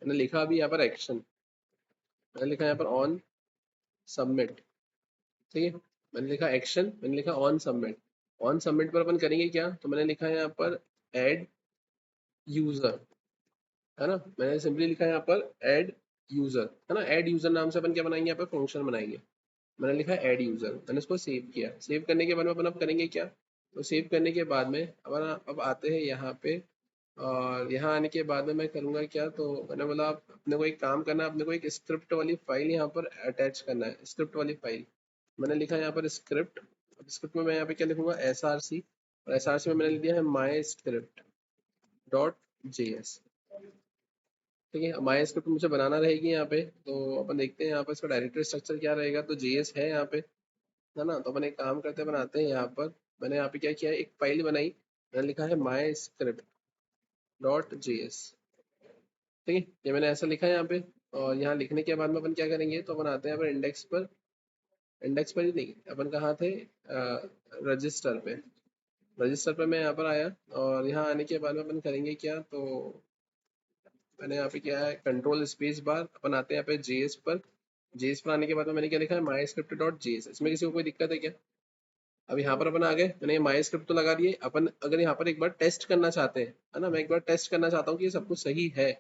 मैंने लिखा अभी यहाँ पर एक्शन, मैंने लिखा यहाँ पर ऑन सबमिट, ठीक है। मैंने लिखा एक्शन, मैंने लिखा ऑन सबमिट। ऑन सबमिट पर अपन करेंगे क्या, तो मैंने लिखा है यहाँ पर ऐड यूजर, है ना, मैंने सिंपली लिखा है यहाँ पर ऐड यूजर, है ना। ऐड यूजर नाम से अपन क्या बनाएंगे, यहाँ पर फंक्शन बनाएंगे। मैंने लिखा है ऐड यूजर, मैंने इसको सेव किया। सेव करने के बाद में अपन अब करेंगे क्या, तो सेव करने के बाद में अपन अब आते हैं यहाँ पे, और यहाँ आने के बाद में मैं करूँगा क्या, तो मैंने बोला अपने को एक काम करना है, अपने को एक स्क्रिप्ट वाली फाइल यहाँ पर अटैच करना है, स्क्रिप्ट वाली फाइल। मैंने लिखा है यहाँ पर स्क्रिप्ट, स्क्रिप्ट में मैं यहाँ पे क्या लिखूंगा, SRC, और SRC में मैंने लिख दिया है माई स्क्रिप्ट डॉट JS, ठीक है। माई स्क्रिप्ट मुझे बनाना रहेगी यहाँ पे, तो अपन देखते हैं यहाँ पर इसका डायरेक्टरी स्ट्रक्चर क्या रहेगा, तो JS है यहाँ पे, है ना। तो अपन एक काम करते हैं, बनाते हैं यहाँ पर, मैंने यहाँ पे क्या किया है, एक फाइल बनाई, मैंने लिखा है माई स्क्रिप्ट डॉट JS, ठीक है। ये मैंने ऐसा लिखा है यहाँ पे। और यहाँ लिखने के बाद में अपन क्या करेंगे, तो अपन आते हैं यहाँ पर इंडेक्स पर, इंडेक्स पर ही नहीं, अपन कहाँ थे, रजिस्टर पे, रजिस्टर पे मैं यहाँ पर आया। और यहाँ आने के बाद में अपन करेंगे क्या, तो मैंने यहाँ पे क्या है, कंट्रोल स्पेस बार, अपन आते हैं यहाँ पे JS पर। JS पर आने के बाद में मैंने क्या लिखा है, माई स्क्रिप्ट डॉट JS, इसमें किसी को कोई दिक्कत है क्या। अब यहाँ पर अपन आ गए, मैंने माई स्क्रिप्ट तो लगा दिए, अपन अगर यहाँ पर एक बार टेस्ट करना चाहते हैं, है ना, मैं एक बार टेस्ट करना चाहता हूँ कि ये सब कुछ सही है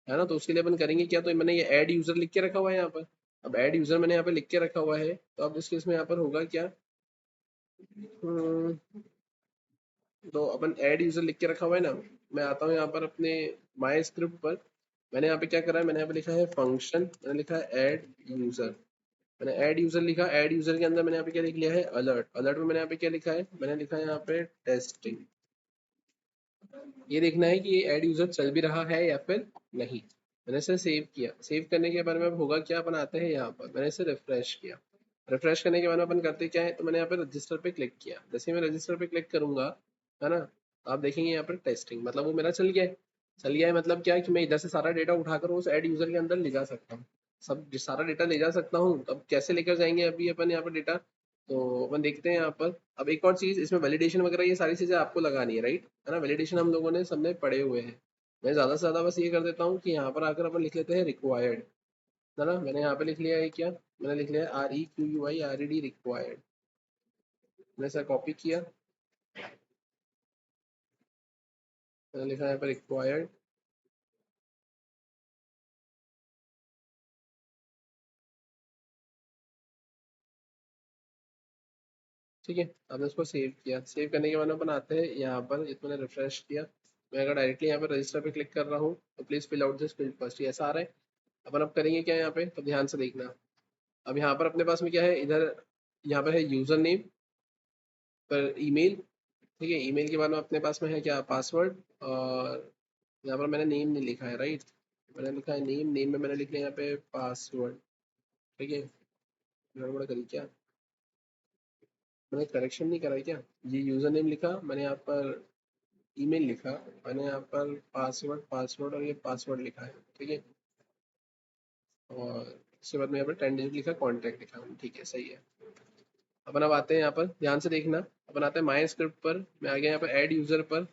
ना, तो उसके लिए अपन करेंगे क्या, तो मैंने ये ऐड यूजर लिख के रखा हुआ है यहाँ पर। अब ऐड यूजर मैंने यहाँ पे लिख के रखा हुआ है, तो अब इस केस में यहाँ पर होगा क्या, हम्म, तो अपन ऐड यूजर लिख के रखा हुआ है ना। मैं आता हूँ यहाँ पर अपने माई स्क्रिप्ट पर, मैंने यहाँ पे क्या करा है, मैंने यहाँ पे लिखा है फंक्शन, मैंने लिखा है ऐड यूजर, मैंने ऐड यूजर लिखा। ऐड यूजर के अंदर मैंने यहाँ पे क्या लिख लिया है, अलर्ट, अलर्ट में मैंने यहाँ पे क्या लिखा है, मैंने लिखा है यहाँ पे टेस्टिंग। ये देखना है कि ये ऐड यूजर चल भी रहा है या फिर नहीं, मैंने इसे सेव किया, सेव करने के बाद में अब होगा क्या, अपन आते हैं यहाँ पर, मैंने इसे रिफ्रेश किया, रिफ्रेश करने के बाद में अपन करते क्या है, तो मैंने यहाँ पे रजिस्टर पे क्लिक किया, जैसे ही मैं रजिस्टर पे क्लिक करूंगा, है ना, तो आप देखेंगे यहाँ पर टेस्टिंग, मतलब वो मेरा चल गया है। चल गया है मतलब क्या है कि मैं इधर से सारा डेटा उठाकर उस एड यूजर के अंदर ले जा सकता हूँ, सब सारा डेटा ले जा सकता हूँ। अब कैसे लेकर जाएंगे अभी अपन यहाँ पर डेटा, तो अपन देखते हैं यहाँ पर। अब एक और चीज इसमें वैलिडेशन वगैरह ये सारी चीजें आपको लगानी है, राइट, है ना, वैलिडेशन हम लोगों ने सबने पढ़े हुए हैं। मैं ज़्यादा से ज़्यादा बस ये कर देता हूँ कि यहाँ पर आकर अपन लिख लेते हैं रिक्वायर्ड, है ना, मैंने यहाँ पे लिख लिया है क्या, मैंने लिख लिया है REQUIRED रिक्वायर्ड, मैंने सर कॉपी किया, मैंने लिखा है यहाँ पर रिक्वायर्ड, ठीक है। अब इसको सेव किया, सेव करने के बाद अपन आते हैं यहाँ पर, इसको मैंने रिफ्रेश किया, मैं अगर डायरेक्टली यहाँ पर रजिस्टर पे क्लिक कर रहा हूँ तो please fill out this field first, ये ऐसा आ रहा है। अपन अब करेंगे क्या यहाँ पे, तो ध्यान से देखना। अब यहाँ पर अपने पास में क्या है, इधर यहाँ पर है यूजर नेम पर ईमेल, ठीक है, ईमेल के बाद में अपने पास में है क्या, पासवर्ड, और यहाँ पर मैंने नेम नहीं लिखा है, राइट, मैंने लिखा है नेम, नेम में मैंने लिख लिया यहाँ पे पासवर्ड, ठीक है, गड़बड़ करी क्या, मैंने करेक्शन नहीं करा है क्या, ये यूजर नेम लिखा मैंने, यहाँ पर ईमेल लिखा मैंने, यहाँ पर पासवर्ड, पासवर्ड और ये पासवर्ड लिखा है, ठीक है, और इसके बाद में यहाँ पर 10 डिजिट लिखा, कॉन्टैक्ट लिखा, ठीक है, सही है। अपन अब आते हैं यहाँ पर, ध्यान से देखना, अपन आते हैं माई स्क्रिप्ट पर, मैं आ गया यहाँ पर ऐड यूजर पर,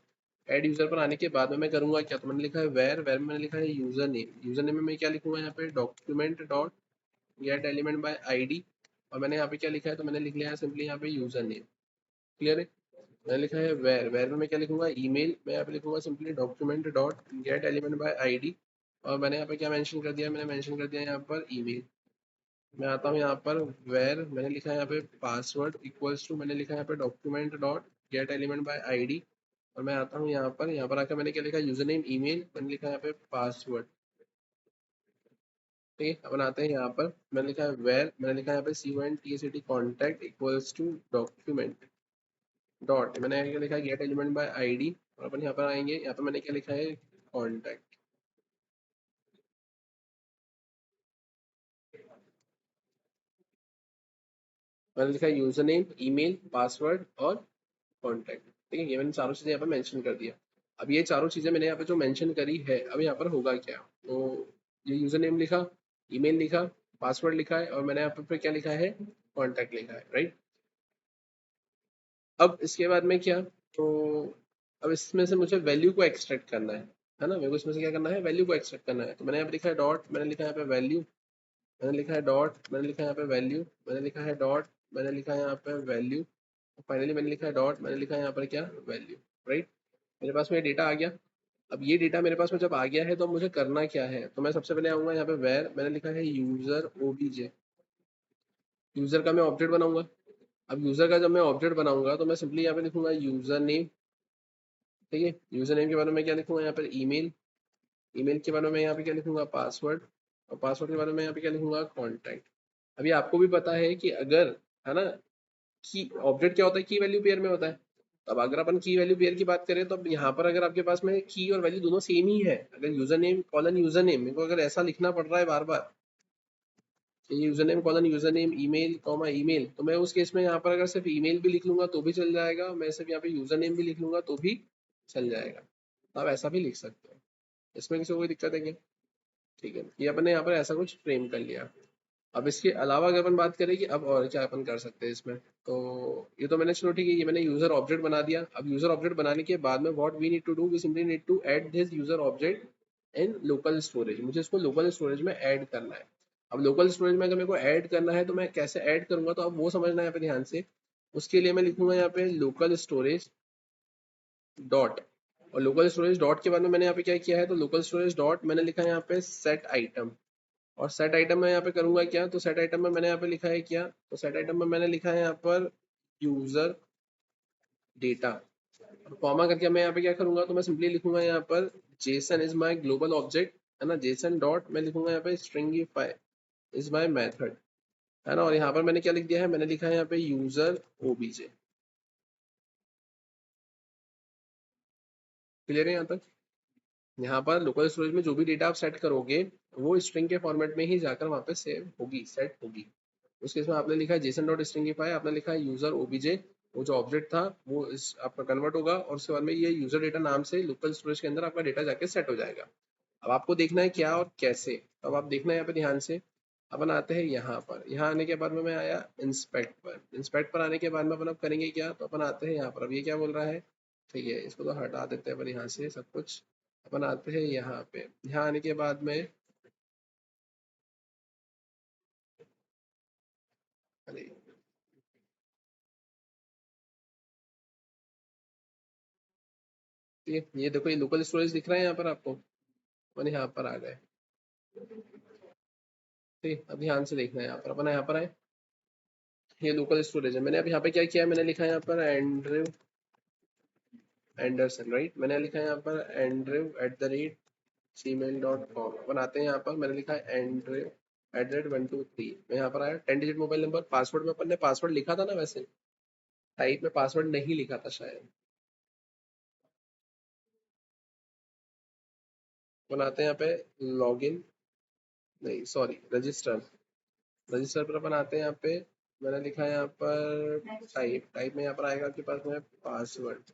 ऐड यूजर पर आने के बाद में मैं करूंगा क्या, तो मैंने लिखा है वेर, वेर में मैंने लिखा है यूजर नेम, यूजर नेम में मैं क्या लिखूंगा यहाँ पे, document dot gate element by ID, और मैंने यहाँ पे क्या लिखा है, तो मैंने लिख लिया है सिंपली यहाँ पे यूजर नेम, क्लियर है। मैंने लिखा है वेर, वेर में मैं क्या लिखूंगा, ईमेल, मैं यहाँ पे लिखूंगा simply document dot gate element by ID, और मैंने यहाँ पे क्या मेंशन कर दिया, मैंने मेंशन कर दिया यहाँ पर ईमेल। मैं आता हूँ यहाँ पर वेर, मैंने लिखा है यहाँ पे पासवर्ड इक्वल्स टू, मैंने लिखा है यहाँ पे document dot gate element by ID, और मैं आता हूँ यहाँ पर आकर मैंने क्या लिखा, यूजर नेम ईमेल, मैंने लिखा है यहाँ पे पासवर्ड, ठीक है। अपन आते हैं यहाँ पर, मैंने लिखा है वेर, मैंने लिखा है यहाँ पे CONTACT contact equals to document dot, मैंने क्या लिखा है गेट एलिमेंट बाय आईडी, और अपन यहाँ पर आएंगे, यहाँ पर मैंने क्या लिखा है, कॉन्टैक्ट, मैंने लिखा है यूजर नेम ईमेल पासवर्ड और कॉन्टैक्ट, ठीक है, ये मैंने चारों चीजें यहाँ पर मेंशन कर दिया। अब ये चारों चीजें मैंने यहाँ पे जो मेंशन करी है, अब यहाँ पर होगा क्या, तो ये यूजर नेम लिखा, ईमेल लिखा, पासवर्ड लिखा है, और मैंने यहाँ पर फिर क्या लिखा है, कॉन्टैक्ट लिखा है, राइट। अब इसके बाद में क्या, तो अब इसमें से मुझे वैल्यू को एक्सट्रैक्ट करना है ना, मेरे को इसमें से क्या करना है, वैल्यू को एक्सट्रैक्ट करना है, तो मैंने यहाँ पे लिखा है डॉट, मैंने लिखा है यहाँ पे वैल्यू, मैंने लिखा है डॉट, मैंने लिखा है यहाँ पे वैल्यू, मैंने लिखा है डॉट, मैंने लिखा है यहाँ पे वैल्यू, फाइनली मैंने लिखा है डॉट, मैंने लिखा है यहाँ पर क्या, वैल्यू, राइट। मेरे पास में डेटा आ गया। अब ये डेटा मेरे पास में जब आ गया है तो मुझे करना क्या है, तो मैं सबसे पहले आऊंगा यहाँ पे वेर, मैंने लिखा है यूजर ओबीजे, यूजर का मैं ऑब्जेक्ट बनाऊंगा। अब यूजर का जब मैं ऑब्जेक्ट बनाऊंगा तो मैं सिंपली यहाँ पे लिखूंगा यूजर नेम, ठीक है, यूजर नेम के बारे में क्या लिखूंगा यहाँ पर ईमेल, ईमेल के बारे में यहाँ पे क्या लिखूंगा, पासवर्ड, और पासवर्ड के बारे में यहाँ पे क्या लिखूंगा, कॉन्टैक्ट। अभी आपको भी पता है कि अगर, है ना, की ऑब्जेक्ट क्या होता है, की वैल्यू पेयर में होता है। अब अगर अपन की वैल्यू पेयर की बात करें तो अब यहाँ पर अगर आपके पास में की और वैल्यू दोनों सेम ही है, अगर user name colon user name, मेरे को अगर ऐसा लिखना पड़ रहा है बार बार कि user name colon user name email comma email, तो मैं उस केस में यहाँ पर अगर सिर्फ ईमेल भी लिख लूंगा तो भी चल जाएगा, मैं सिर्फ यहाँ पे यूजर नेम भी लिख लूंगा तो भी चल जाएगा, तो आप ऐसा भी लिख सकते हो, इसमें किसी को कोई दिक्कत है क्या, ठीक है, ये अपन ने यहाँ पर ऐसा कुछ फ्रेम कर लिया। अब इसके अलावा अगर अपन बात करें कि अब और क्या अपन कर सकते हैं इसमें, तो ये तो मैंने, चलो ठीक है, ये मैंने यूजर ऑब्जेक्ट बना दिया। अब यूजर ऑब्जेक्ट बनाने के बाद में what we need to do, we simply need to add this user object in local storage, मुझे इसको लोकल स्टोरेज में ऐड करना है। अब लोकल स्टोरेज में अगर मेरे को ऐड करना है तो मैं कैसे ऐड करूंगा, तो अब वो समझना है यहाँ पे ध्यान से। उसके लिए मैं लिखूंगा यहाँ पे लोकल स्टोरेज डॉट, और लोकल स्टोरेज डॉट के बाद में मैंने यहाँ पे क्या किया है, तो लोकल स्टोरेज डॉट मैंने लिखा है यहाँ पे सेट आइटम, और सेट आइटम में यहाँ पे करूंगा क्या, तो सेट आइटम में मैंने यहाँ पे लिखा है क्या, तो सेट आइटम में मैंने लिखा है यहाँ पर यूजर डेटा, और कॉमा करके मैं यहाँ पे क्या करूंगा, तो मैं सिंपली लिखूंगा यहाँ पर Jason is my global object, है ना, जेसन डॉट मैं लिखूंगा यहाँ पे स्ट्रिंगिफाई इज माय मेथड, है ना, और यहाँ पर मैंने क्या लिख दिया है, मैंने लिखा है यहाँ पे यूजर ओबीजे, क्लियर है यहाँ तक। यहाँ पर लोकल स्टोरेज में जो भी डेटा आप सेट करोगे वो स्ट्रिंग के फॉर्मेट में ही जाकर वहाँ पे सेव होगी, सेट होगी। उस केस में आपने लिखा है जेसन डॉट स्ट्रिंगिफाई, आपने लिखा है यूजर ओबीजे, वो जो ऑब्जेक्ट था वो इस आपका कन्वर्ट होगा और उसके बाद में ये यूजर डेटा नाम से लोकल स्टोरेज के अंदर आपका डेटा जाके सेट हो जाएगा। अब आपको देखना है क्या और कैसे। अब आप देखना है यहाँ पे ध्यान से। अपन आते हैं यहाँ पर, यहाँ आने के बाद में मैं आया इंस्पेक्ट पर। इंस्पेक्ट पर आने के बाद में अपन अब करेंगे क्या, तो अपन आते हैं यहाँ पर। अब ये क्या बोल रहा है, ठीक है इसको तो हटा देते हैं अपन यहाँ से सब कुछ। अपन आते हैं यहाँ पे, यहाँ आने के बाद में अरे ये देखो ये लोकल स्टोरेज दिख रहा है यहाँ पर आपको। अपन यहाँ पर आ गए, ठीक है। अब ध्यान से देखना है, यहाँ पर अपन यहाँ पर आए, ये लोकल स्टोरेज है। मैंने अब यहाँ पे क्या किया है, मैंने लिखा है यहाँ पर एंड्रयू एंडरसन, राइट। मैंने लिखा है यहाँ पर andrew@gmail.com। अपन आते हैं यहाँ पर, मैंने लिखा है andrew@123। मैं यहाँ पर आया, 10 डिजिट मोबाइल नंबर। पासवर्ड में अपन ने पासवर्ड लिखा था ना, वैसे टाइप में पासवर्ड नहीं लिखा था शायद। अपन आते हैं यहाँ पे लॉगिन, नहीं सॉरी रजिस्टर। रजिस्टर पर अपन आते हैं यहाँ पे, मैंने लिखा है यहाँ पर टाइप। टाइप में यहाँ पर आएगा आपके पास में पासवर्ड।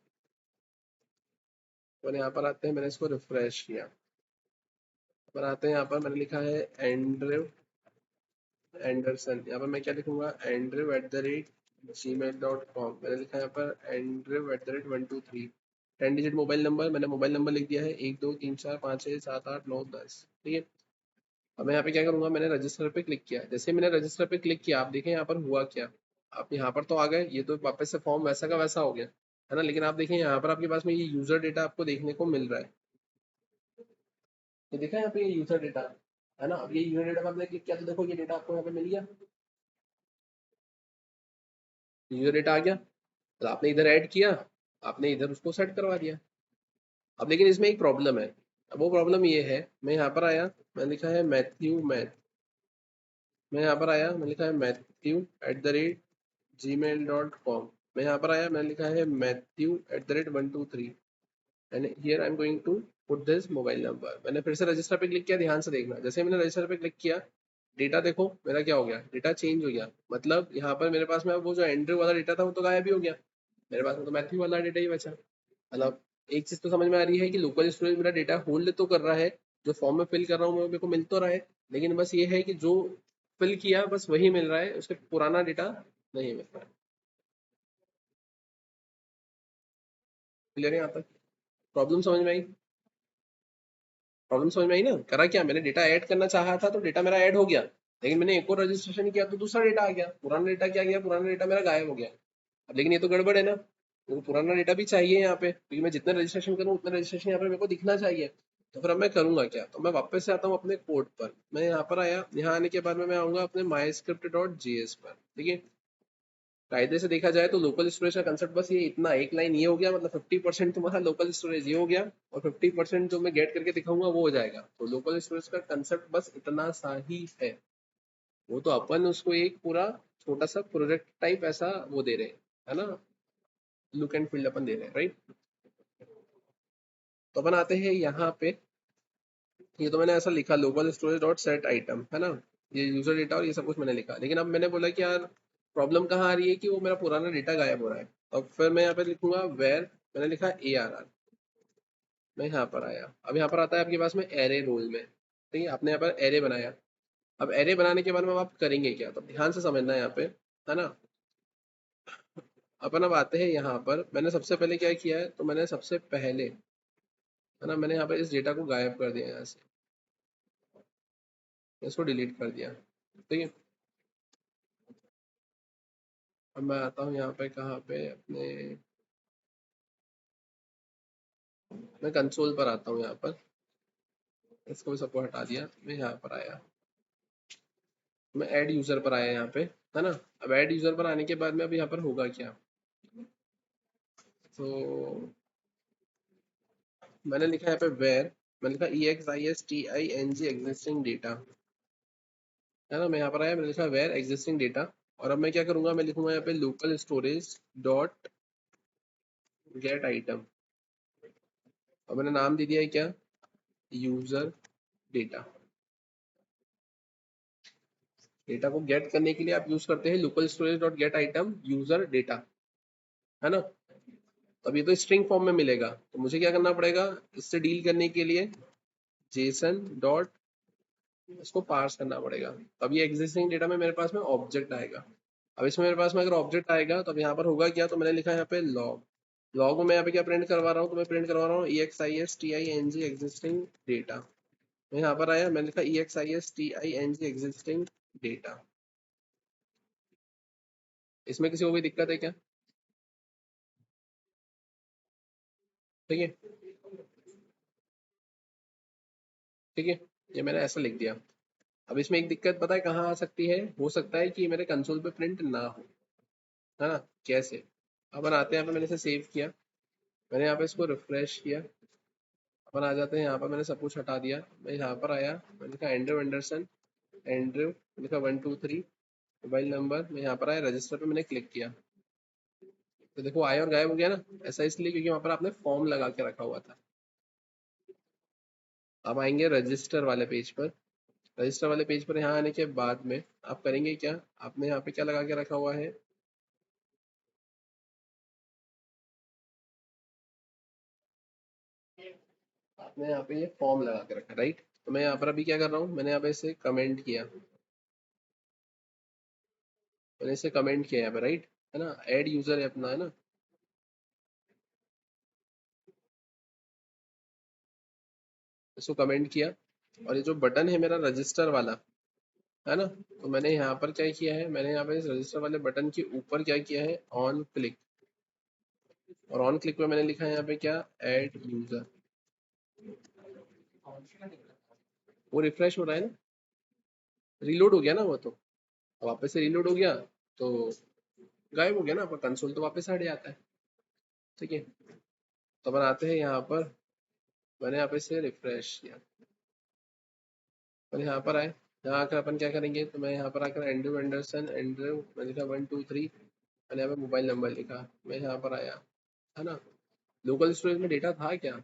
अपन यहाँ पर आते हैं, मैंने इसको रिफ्रेश किया। अपन आते हैं यहाँ पर, मैंने लिखा है एंड्रयू एंडरसन। यहाँ पर मैं क्या लिखूंगा, andrew@gmail.com। मैंने लिखा है यहाँ पर andrew@123। 10 डिजिट मोबाइल नंबर, मैंने मोबाइल नंबर लिख दिया है 123456789110, ठीक है। अब मैं यहाँ पे क्या करूंगा, मैंने रजिस्टर पे क्लिक किया। जैसे मैंने रजिस्टर पे क्लिक किया, आप देखें यहाँ पर हुआ क्या। आप यहाँ पर तो आ गए, ये तो वापस से फॉर्म वैसा का वैसा हो गया है ना। लेकिन आप देखें यहाँ पर आपके पास में ये यूजर डेटा आपको देखने को मिल रहा है। तो देखा यहाँ पे ये यूजर डेटा है ना। अब ये यूजर डेटा में आपने क्लिक किया तो देखो ये डेटा आपको यहाँ पे मिल गया, यूजर डेटा आ गया। तो आपने इधर ऐड किया, आपने इधर उसको सेट करवा दिया। अब लेकिन इसमें एक प्रॉब्लम है। अब वो प्रॉब्लम ये है, मैं यहाँ पर आया, मैंने लिखा है मैथ्यू मैथ। मैं यहाँ पर आया, मैंने लिखा है matthew@gmail.com। मैं यहाँ पर आया, मैंने लिखा है matthew@123 and here I am going to put this mobile number. मैंने फिर से रजिस्टर पे क्लिक किया, ध्यान से देखना। जैसे मैंने रजिस्टर पे क्लिक किया, डेटा देखो मेरा क्या हो गया, डेटा चेंज हो गया। मतलब यहाँ पर मेरे पास में अब वो जो एंड्रयू वाला डेटा था वो तो गायब ही हो गया। मेरे पास में तो मैथ्यू वाला डेटा ही बचा। मतलब एक चीज तो समझ में आ रही है कि लोकल स्टोरेज मेरा डेटा होल्ड तो कर रहा है, जो फॉर्म में फिल कर रहा हूँ वो मेरे को मिल तो रहा है, लेकिन बस ये है कि जो फिल किया बस वही मिल रहा है, उसके पुराना डेटा नहीं मिल रहा है। क्लियर है यहाँ तक, प्रॉब्लम समझ में आई। प्रॉब्लम समझ में आई ना। करा क्या, मैंने डेटा ऐड करना चाहा था तो डेटा मेरा ऐड हो गया, लेकिन मैंने एक और रजिस्ट्रेशन किया तो दूसरा डेटा आ गया। पुराना डेटा क्या गया, पुराना डेटा मेरा गायब हो गया। अब लेकिन ये तो गड़बड़ है ना, तो पुराना डेटा भी चाहिए यहाँ पे, क्योंकि मैं जितना रजिस्ट्रेशन करूँ उतना रजिस्ट्रेशन यहाँ पे मेरे को दिखना चाहिए। तो फिर अब मैं करूंगा क्या, तो मैं वापस से आता हूँ अपने कोड पर। मैं यहाँ पर आया, यहाँ आने के बाद में मैं आऊंगा अपने myscript.js पर, ठीक है। कायदे से देखा जाए तो लोकल स्टोरेज का कंसेप्ट बस ये इतना एक लाइन ये हो गया, मतलब 50% तुम्हारा लोकल स्टोरेज ये हो गया और 50% जो मैं गेट करके दिखाऊंगा वो हो जाएगा। तो लोकल स्टोरेज का कंसेप्ट बस इतना सा ही है। वो तो अपन उसको एक पूरा छोटा सा प्रोजेक्ट टाइप ऐसा वो दे रहे हैं, है ना, लुक एंड फील अपन दे रहे हैं, राइट। तो अपन आते हैं यहाँ पे, ये तो मैंने ऐसा लिखा local storage dot set item, है ना, ये यूजर डेटा और ये सब कुछ मैंने लिखा। लेकिन अब मैंने बोला कि यार प्रॉब्लम कहाँ आ रही है कि वो मेरा पुराना डेटा गायब हो रहा है। तो फिर मैं यहाँ पे लिखूंगा वेर, मैंने लिखा ARR। मैं यहाँ पर आया, अब यहाँ पर आता है आपके पास में एरे रोल में, ठीक है। आपने यहाँ पर एरे बनाया। अब एरे बनाने के बाद में अब आप करेंगे क्या, तो ध्यान से समझना है यहाँ पे, है ना। अपन अब आते हैं यहाँ पर, मैंने सबसे पहले क्या किया है, तो मैंने सबसे पहले, है ना, मैंने यहाँ पर इस डेटा को गायब कर दिया यहाँ से, इसको डिलीट कर दिया, ठीक है। अब मैं आता हूँ यहाँ पे, कहाँ पे अपने, मैं कंसोल पर आता हूँ यहाँ पर। इसको भी सबको हटा दिया, मैं यहाँ पर आया, मैं ऐड यूजर पर आया यहाँ पे, है ना। अब ऐड यूजर पर आने के बाद में अब यहाँ पर होगा क्या, तो मैंने लिखा यहाँ पे वेर, मैंने लिखा EXISTING एग्जिस्टिंग डेटा, है ना। मैं यहाँ पर आया, मैंने लिखा वेर एग्जिस्टिंग डेटा। और अब मैं क्या करूंगा, मैं लिखूंगा यहाँ पे local storage dot get item. और मैंने नाम दे दिया है क्या, यूजर डेटा। डेटा को गेट करने के लिए आप यूज करते हैं local storage dot get item user data, है ना। तो अब ये तो स्ट्रिंग फॉर्म में मिलेगा, तो मुझे क्या करना पड़ेगा इससे डील करने के लिए, जेसन डॉट इसको पार्स करना पड़ेगा। तब ये एग्जिस्टिंग डेटा में मेरे पास में ऑब्जेक्ट आएगा। अब इसमें मेरे पास में अगर ऑब्जेक्ट आएगा तो अब यहाँ पर होगा क्या, तो मैंने लिखा है यहाँ पे लॉग। लॉग में मैं यहाँ पे क्या प्रिंट करवा रहा हूँ, तो मैं प्रिंट करवा रहा हूँ EXISTING एग्जिस्टिंग डेटा। मैं यहाँ पर आया, मैंने लिखा EXISTING एग्जिस्टिंग डेटा। इसमें किसी को कोई दिक्कत है क्या? ठीक है, ठीक है, ये मैंने ऐसा लिख दिया। अब इसमें एक दिक्कत पता है कहाँ आ सकती है, हो सकता है कि ये मेरे कंसोल पे प्रिंट ना हो, है ना। कैसे? अपन आते हैं यहाँ पे, मैंने इसे सेव किया, मैंने यहाँ पे इसको रिफ्रेश किया, अपन आ जाते हैं यहाँ पर, मैंने सब कुछ हटा दिया, मैं यहाँ पर आया, मैंने लिखा एंड्रयू एंडरसन, एंड्रयू लिखा 123 मोबाइल नंबर, मैं यहाँ पर आया रजिस्टर पे मैंने क्लिक किया, तो देखो आया और गायब हो गया ना। ऐसा इसलिए क्योंकि वहाँ पर आपने फॉर्म लगा के रखा हुआ था। अब आएंगे रजिस्टर वाले पेज पर। रजिस्टर वाले पेज पर यहाँ आने के बाद में आप करेंगे क्या, आपने यहाँ पे क्या लगा के रखा हुआ है, आपने यहाँ पे ये फॉर्म लगा के रखा, राइट। तो मैं यहाँ पर अभी क्या कर रहा हूँ, मैंने यहाँ पे इसे कमेंट किया, मैंने इसे कमेंट किया यहाँ पे, राइट, है ना। ऐड यूजर है अपना, है ना। इसको कमेंट किया, और ये जो बटन है मेरा रजिस्टर वाला, है ना, तो मैंने यहाँ पर क्या किया है, मैंने यहाँ पे इस रजिस्टर वाले बटन के ऊपर क्या किया है, ऑन क्लिक, और ऑन क्लिक पे मैंने लिखा है यहाँ पे क्या, ऐड यूजर। वो रिफ्रेश हो रहा है ना, रीलोड हो गया ना वो, तो वापस से रीलोड हो गया, तो गायब हो गया ना, पर कंसोल तो वापस हट जाता है। ठीक है, तो अपन आते हैं यहाँ पर, मैंने यहाँ पे से रिफ्रेश किया, और यहाँ पर आए, यहाँ आकर अपन क्या करेंगे, तो मैं यहाँ पर आकर एंड्रयू एंडरसन, एंड्रयू मैंने लिखा 123, मैंने यहाँ पे मोबाइल नंबर लिखा, मैं यहाँ पर आया, है ना। लोकल स्टोरेज में डेटा था क्या,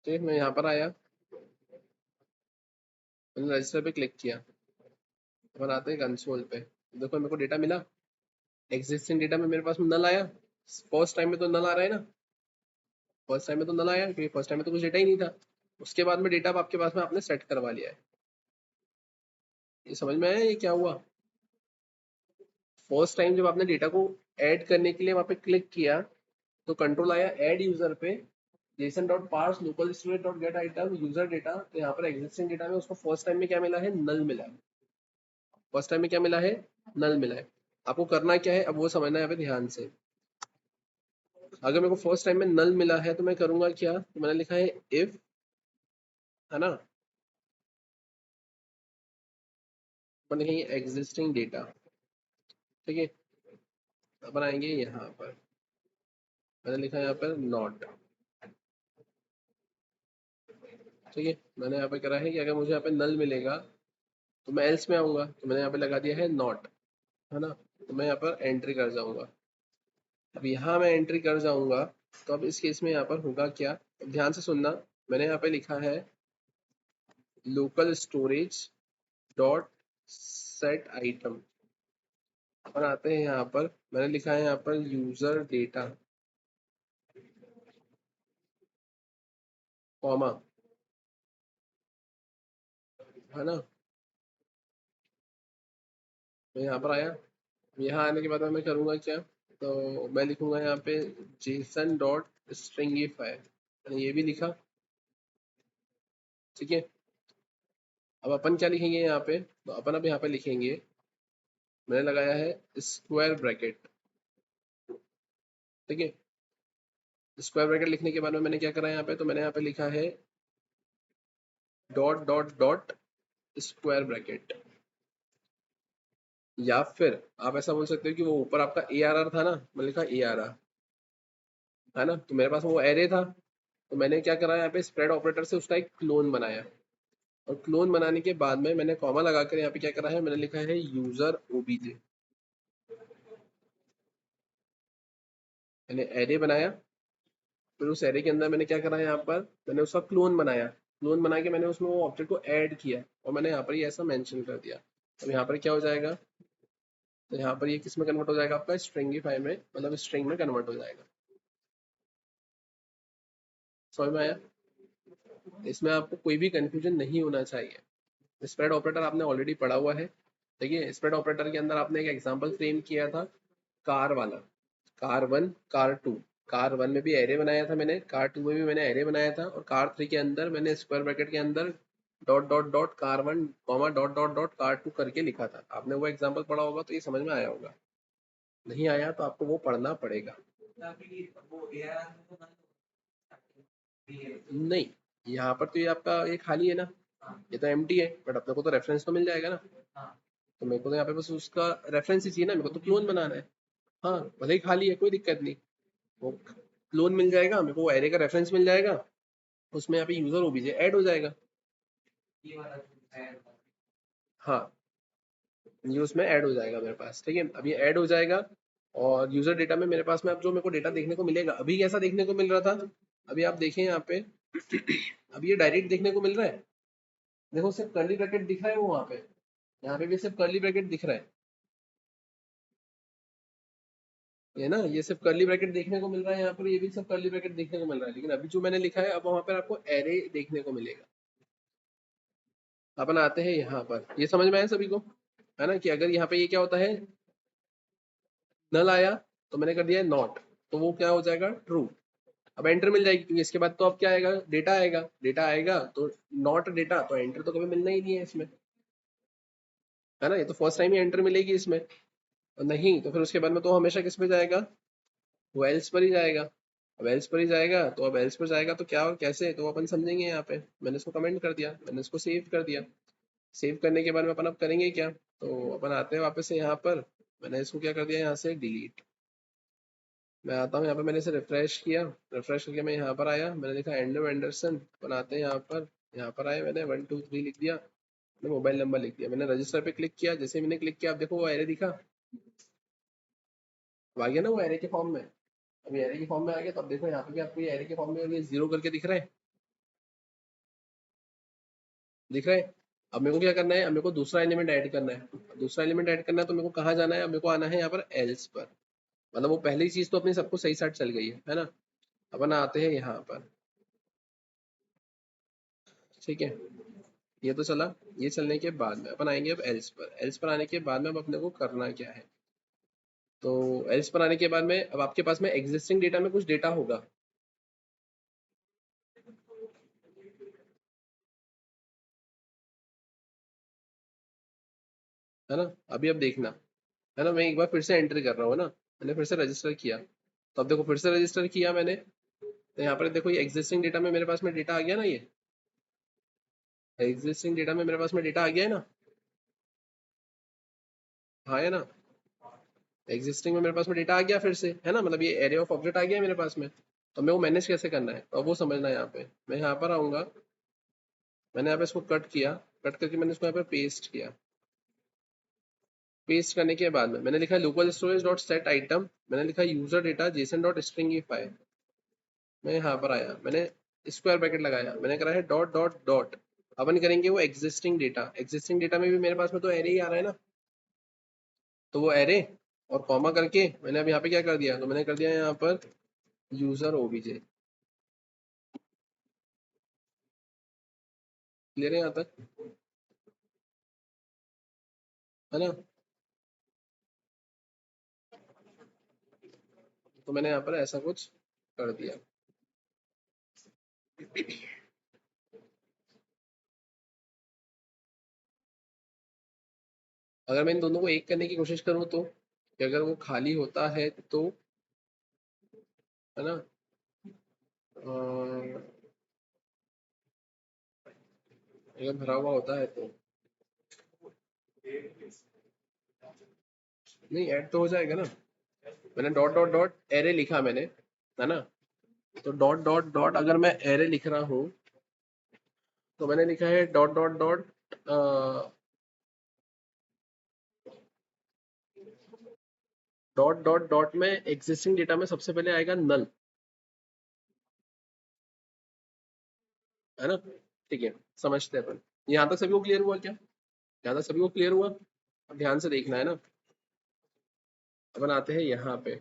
तो मैं यहाँ पर आया, मैंने रजिस्टर पे क्लिक किया, अपन आते हैं कंसोल पे, देखो मेरे को डेटा मिला, एग्जिस्टिंग डेटा में मेरे पास में नल आया। फर्स्ट टाइम में तो नल आ रहा है ना, फर्स्ट टाइम में तो नल आया क्योंकि फर्स्ट टाइम में तो कुछ डेटा ही नहीं था। उसके बाद में डेटा आपके पास में आपने सेट करवा लिया है। ये समझ में आया ये क्या हुआ? फर्स्ट टाइम जब आपने डेटा को ऐड करने के लिए वहां पे क्लिक किया, तो कंट्रोल आया ऐड यूजर पे, JSON dot parse local storage dot get item user data, तो यहाँ पर एग्जिस्टिंग डेटा में उसको फर्स्ट टाइम में क्या मिला है, नल मिला है। फर्स्ट टाइम में क्या मिला है, नल मिला है। आपको करना क्या है अब वो समझना है यहाँ पे ध्यान से। अगर मेरे को फर्स्ट टाइम में नल मिला है तो मैं करूंगा क्या, तो मैंने लिखा है इफ, है ना, अपन लिखेंगे एग्जिस्टिंग डेटा। ठीक है, अपन आएंगे यहाँ पर, मैंने लिखा है यहाँ पर नॉट। ठीक है, मैंने यहाँ पे करा है कि अगर मुझे यहाँ पे नल मिलेगा तो मैं एल्स में आऊंगा, तो मैंने यहाँ पे लगा दिया है नॉट, है ना। तो मैं यहाँ पर एंट्री कर जाऊंगा। अब यहाँ मैं एंट्री कर जाऊंगा, तो अब इस केस में यहाँ पर होगा क्या, अब ध्यान से सुनना, मैंने यहाँ पे लिखा है local storage dot set item. अपन आते हैं यहाँ पर, मैंने लिखा है यहाँ पर यूजर डेटा, कॉमा, है ना। मैं यहाँ पर आया, यहाँ आने के बाद मैं करूँगा क्या, तो मैं लिखूंगा यहाँ पे जेसन डॉट स्ट्रिंगिफाई, मैंने ये भी लिखा। ठीक है, अब अपन क्या लिखेंगे यहाँ पे, तो अपन अब यहाँ पे लिखेंगे, मैंने लगाया है स्क्वायर ब्रैकेट। ठीक है, स्क्वायर ब्रैकेट लिखने के बाद में मैंने क्या करा यहाँ पे, तो मैंने यहाँ पे लिखा है dot dot dot square bracket. या फिर आप ऐसा बोल सकते हो कि वो ऊपर आपका ए आर आर था ना, मैंने लिखा ए आर आर, है ना, तो मेरे पास वो एरे था, तो मैंने क्या करा यहाँ पे स्प्रेड ऑपरेटर से उसका एक क्लोन बनाया। और क्लोन बनाने के बाद में मैंने कॉमा लगाकर यहाँ पे क्या करा है, मैंने लिखा है यूजर ओबीजे। मैंने एरे बनाया, फिर उस एरे के अंदर मैंने क्या करा है, यहाँ पर मैंने उसका क्लोन बनाया। क्लोन बना के मैंने उसमें वो ऑब्जेक्ट को ऐड किया और मैंने यहाँ पर ये ऐसा मेंशन कर दिया। अब यहाँ पर क्या हो जाएगा, तो यहाँ पर ये किस में कन्वर्ट हो जाएगा, आपका स्ट्रिंगीफाई में, मतलब स्ट्रिंग में कन्वर्ट हो जाएगा। समझ में आया? इसमें आपको कोई भी कंफ्यूजन नहीं होना चाहिए। स्प्रेड ऑपरेटर आपने ऑलरेडी पढ़ा हुआ है। देखिए स्प्रेड ऑपरेटर के अंदर आपने एक एग्जांपल फ्रेम किया था, कार वाला, car one car two. Car one में भी एरे बनाया था मैंने, कार टू में भी मैंने एरे बनाया था, और कार थ्री के अंदर मैंने स्क्वायर ब्रैकेट के अंदर dot dot dot car one comma dot dot dot car two करके लिखा था। आपने वो एग्जांपल पढ़ा होगा तो ये समझ में आया होगा, नहीं आया तो आपको वो पढ़ना पड़ेगा। नहीं, यहाँ पर तो ये आपका ये खाली है ना, ये तो एम्प्टी है, बट अपने को तो रेफरेंस तो मिल जाएगा ना। तो मेरे को तो यहाँ पे बस उसका रेफरेंस ही चाहिए ना, मेरे को तो क्लोन बनाना है। हाँ, भले ही खाली है कोई दिक्कत नहीं, वो क्लोन मिल जाएगा मेरे को, एरे का रेफरेंस मिल जाएगा, उसमें यहाँ पे यूजर ओबीजे ऐड हो जाएगा। हाँ, ये उसमें ऐड हो जाएगा मेरे पास, ठीक है। अब ये ऐड हो जाएगा, और यूजर डेटा में मेरे पास में अब जो मेरे को डेटा देखने को मिलेगा, अभी कैसा देखने को मिल रहा था, अभी आप देखें यहाँ पे अभी ये डायरेक्ट देखने को मिल रहा है। देखो सिर्फ कर्ली ब्रैकेट दिख रहा है वो वहाँ पे, यहाँ पे भी सिर्फ कर्ली ब्रैकेट दिख रहा है, ये ना, ये सिर्फ कर्ली ब्रैकेट देखने को मिल रहा है यहाँ पर, ये भी सिर्फ कर्ली ब्रैकेट देखने को मिल रहा है। लेकिन अभी जो मैंने लिखा है, अब वहाँ पर आपको एरे देखने को मिलेगा। अपन आते हैं यहाँ पर, ये समझ में आया सभी को, है ना, कि अगर यहाँ पे ये क्या होता है, नल आया तो मैंने कर दिया है नॉट, तो वो क्या हो जाएगा, ट्रू। अब एंटर मिल जाएगी, क्योंकि इसके बाद तो अब क्या आएगा, डेटा आएगा, डेटा आएगा तो नॉट डेटा, तो एंटर तो कभी मिलना ही नहीं है इसमें, है ना, ये तो फर्स्ट टाइम ही एंटर मिलेगी इसमें। और नहीं तो फिर उसके बाद में तो हमेशा किस पे जाएगा, वो एल्स पर ही जाएगा। अब एल्स पर ही जाएगा, तो अब एल्स पर जाएगा तो क्या और कैसे, तो अपन समझेंगे। यहाँ पे मैंने इसको कमेंट कर दिया, मैंने इसको सेव कर दिया। सेव करने के बाद में अपन अब करेंगे क्या, तो अपन आते हैं वापस से यहाँ पर, मैंने इसको क्या कर दिया, यहाँ से डिलीट। मैं आता हूँ यहाँ पे, मैंने इसे रिफ्रेश किया, रिफ्रेश करके मैं यहाँ पर आया, मैंने देखा एंड्रो एंडरसन, अपन आते हैं यहाँ पर, यहाँ पर आए, मैंने 1 2 3 लिख दिया, मैंने मोबाइल नंबर लिख दिया, मैंने रजिस्टर पे क्लिक किया। जैसे ही मैंने क्लिक किया, आप देखो वो एरे दिखा, अब आ गया ना वो एरे के फॉर्म में। अभी एरे के फॉर्म में आ गया, तो अब देखो यहाँ पे भी आपको ये एरे के फॉर्म में ये जीरो करके दिख रहा है, दिख रहा है। अब मेरे को क्या करना है, अब मेरे को दूसरा एलिमेंट ऐड करना है, दूसरा एलिमेंट ऐड करना है, तो मेरे को कहाँ जाना है, अब मेरे को आना है यहाँ पर एल्स पर। मतलब वो पहली चीज तो अपनी सबको सही साइड चल गई है ना। अपन आते हैं यहाँ पर, ठीक है, ये तो चला। ये चलने के बाद में अपन आएंगे अब एल्स पर। एल्स पर आने के बाद में अब अपने को करना क्या है, तो एल्स पर आने के बाद में अब आपके पास में एग्जिस्टिंग डेटा में कुछ डेटा होगा, है ना। अभी अब देखना, है ना, मैं एक बार फिर से एंट्री कर रहा हूँ ना, मैंने फिर से रजिस्टर किया, तो अब देखो फिर से रजिस्टर किया मैंने, तो यहाँ पर देखो ये एग्जिस्टिंग डेटा में मेरे पास में डेटा आ गया ना, ये एग्जिस्टिंग डेटा में मेरे पास में डेटा आ गया है ना, हाँ है ना, एग्जिस्टिंग में मेरे पास में डेटा आ गया फिर से, है ना, मतलब ये एरे ऑफ ऑब्जेक्ट आ गया है मेरे पास में। तो मैं वो मैनेज कैसे करना है, तो अब वो समझना है। यहाँ पे मैं यहाँ पर आऊंगा, मैंने यहाँ पे इसको कट किया, कट करके मैंने इसको यहाँ पे पेस्ट किया। पेस्ट करने के बाद में मैंने लिखा local storage dot set item, मैंने लिखा user data Jason dot stringify. मैं यहाँ पर आया, मैंने स्क्वायर ब्रैकेट लगाया, मैंने करा है डॉट डॉट डॉट। अपन करेंगे वो एग्जिस्टिंग डेटा, एग्जिस्टिंग डेटा में भी मेरे पास में तो एरे ही आ रहा है ना, तो वो एरे और कॉमा करके मैंने अब यहाँ पे क्या कर दिया, तो मैंने कर दिया यहाँ पर यूजर ओबीजे। क्लियर है यहाँ तक, है ना। तो मैंने यहाँ पर ऐसा कुछ कर दिया। अगर मैं इन दोनों को एक करने की कोशिश करूँ तो, कि अगर वो खाली होता है तो, है ना, अगर भरा हुआ होता है तो नहीं, ऐड तो हो जाएगा ना। मैंने डॉट डॉट डॉट एरे लिखा मैंने, है ना, तो डॉट डॉट डॉट अगर मैं एरे लिख रहा हूँ, तो मैंने लिखा है dot dot dot dot dot dot में एग्जिस्टिंग डेटा में सबसे पहले आएगा नल, है ना? ठीक है, समझते हैं अपन। यहाँ तक सभी को क्लियर हुआ क्या? यहाँ तक सभी को क्लियर हुआ? अब ध्यान से देखना है ना। अपन आते हैं यहाँ पे।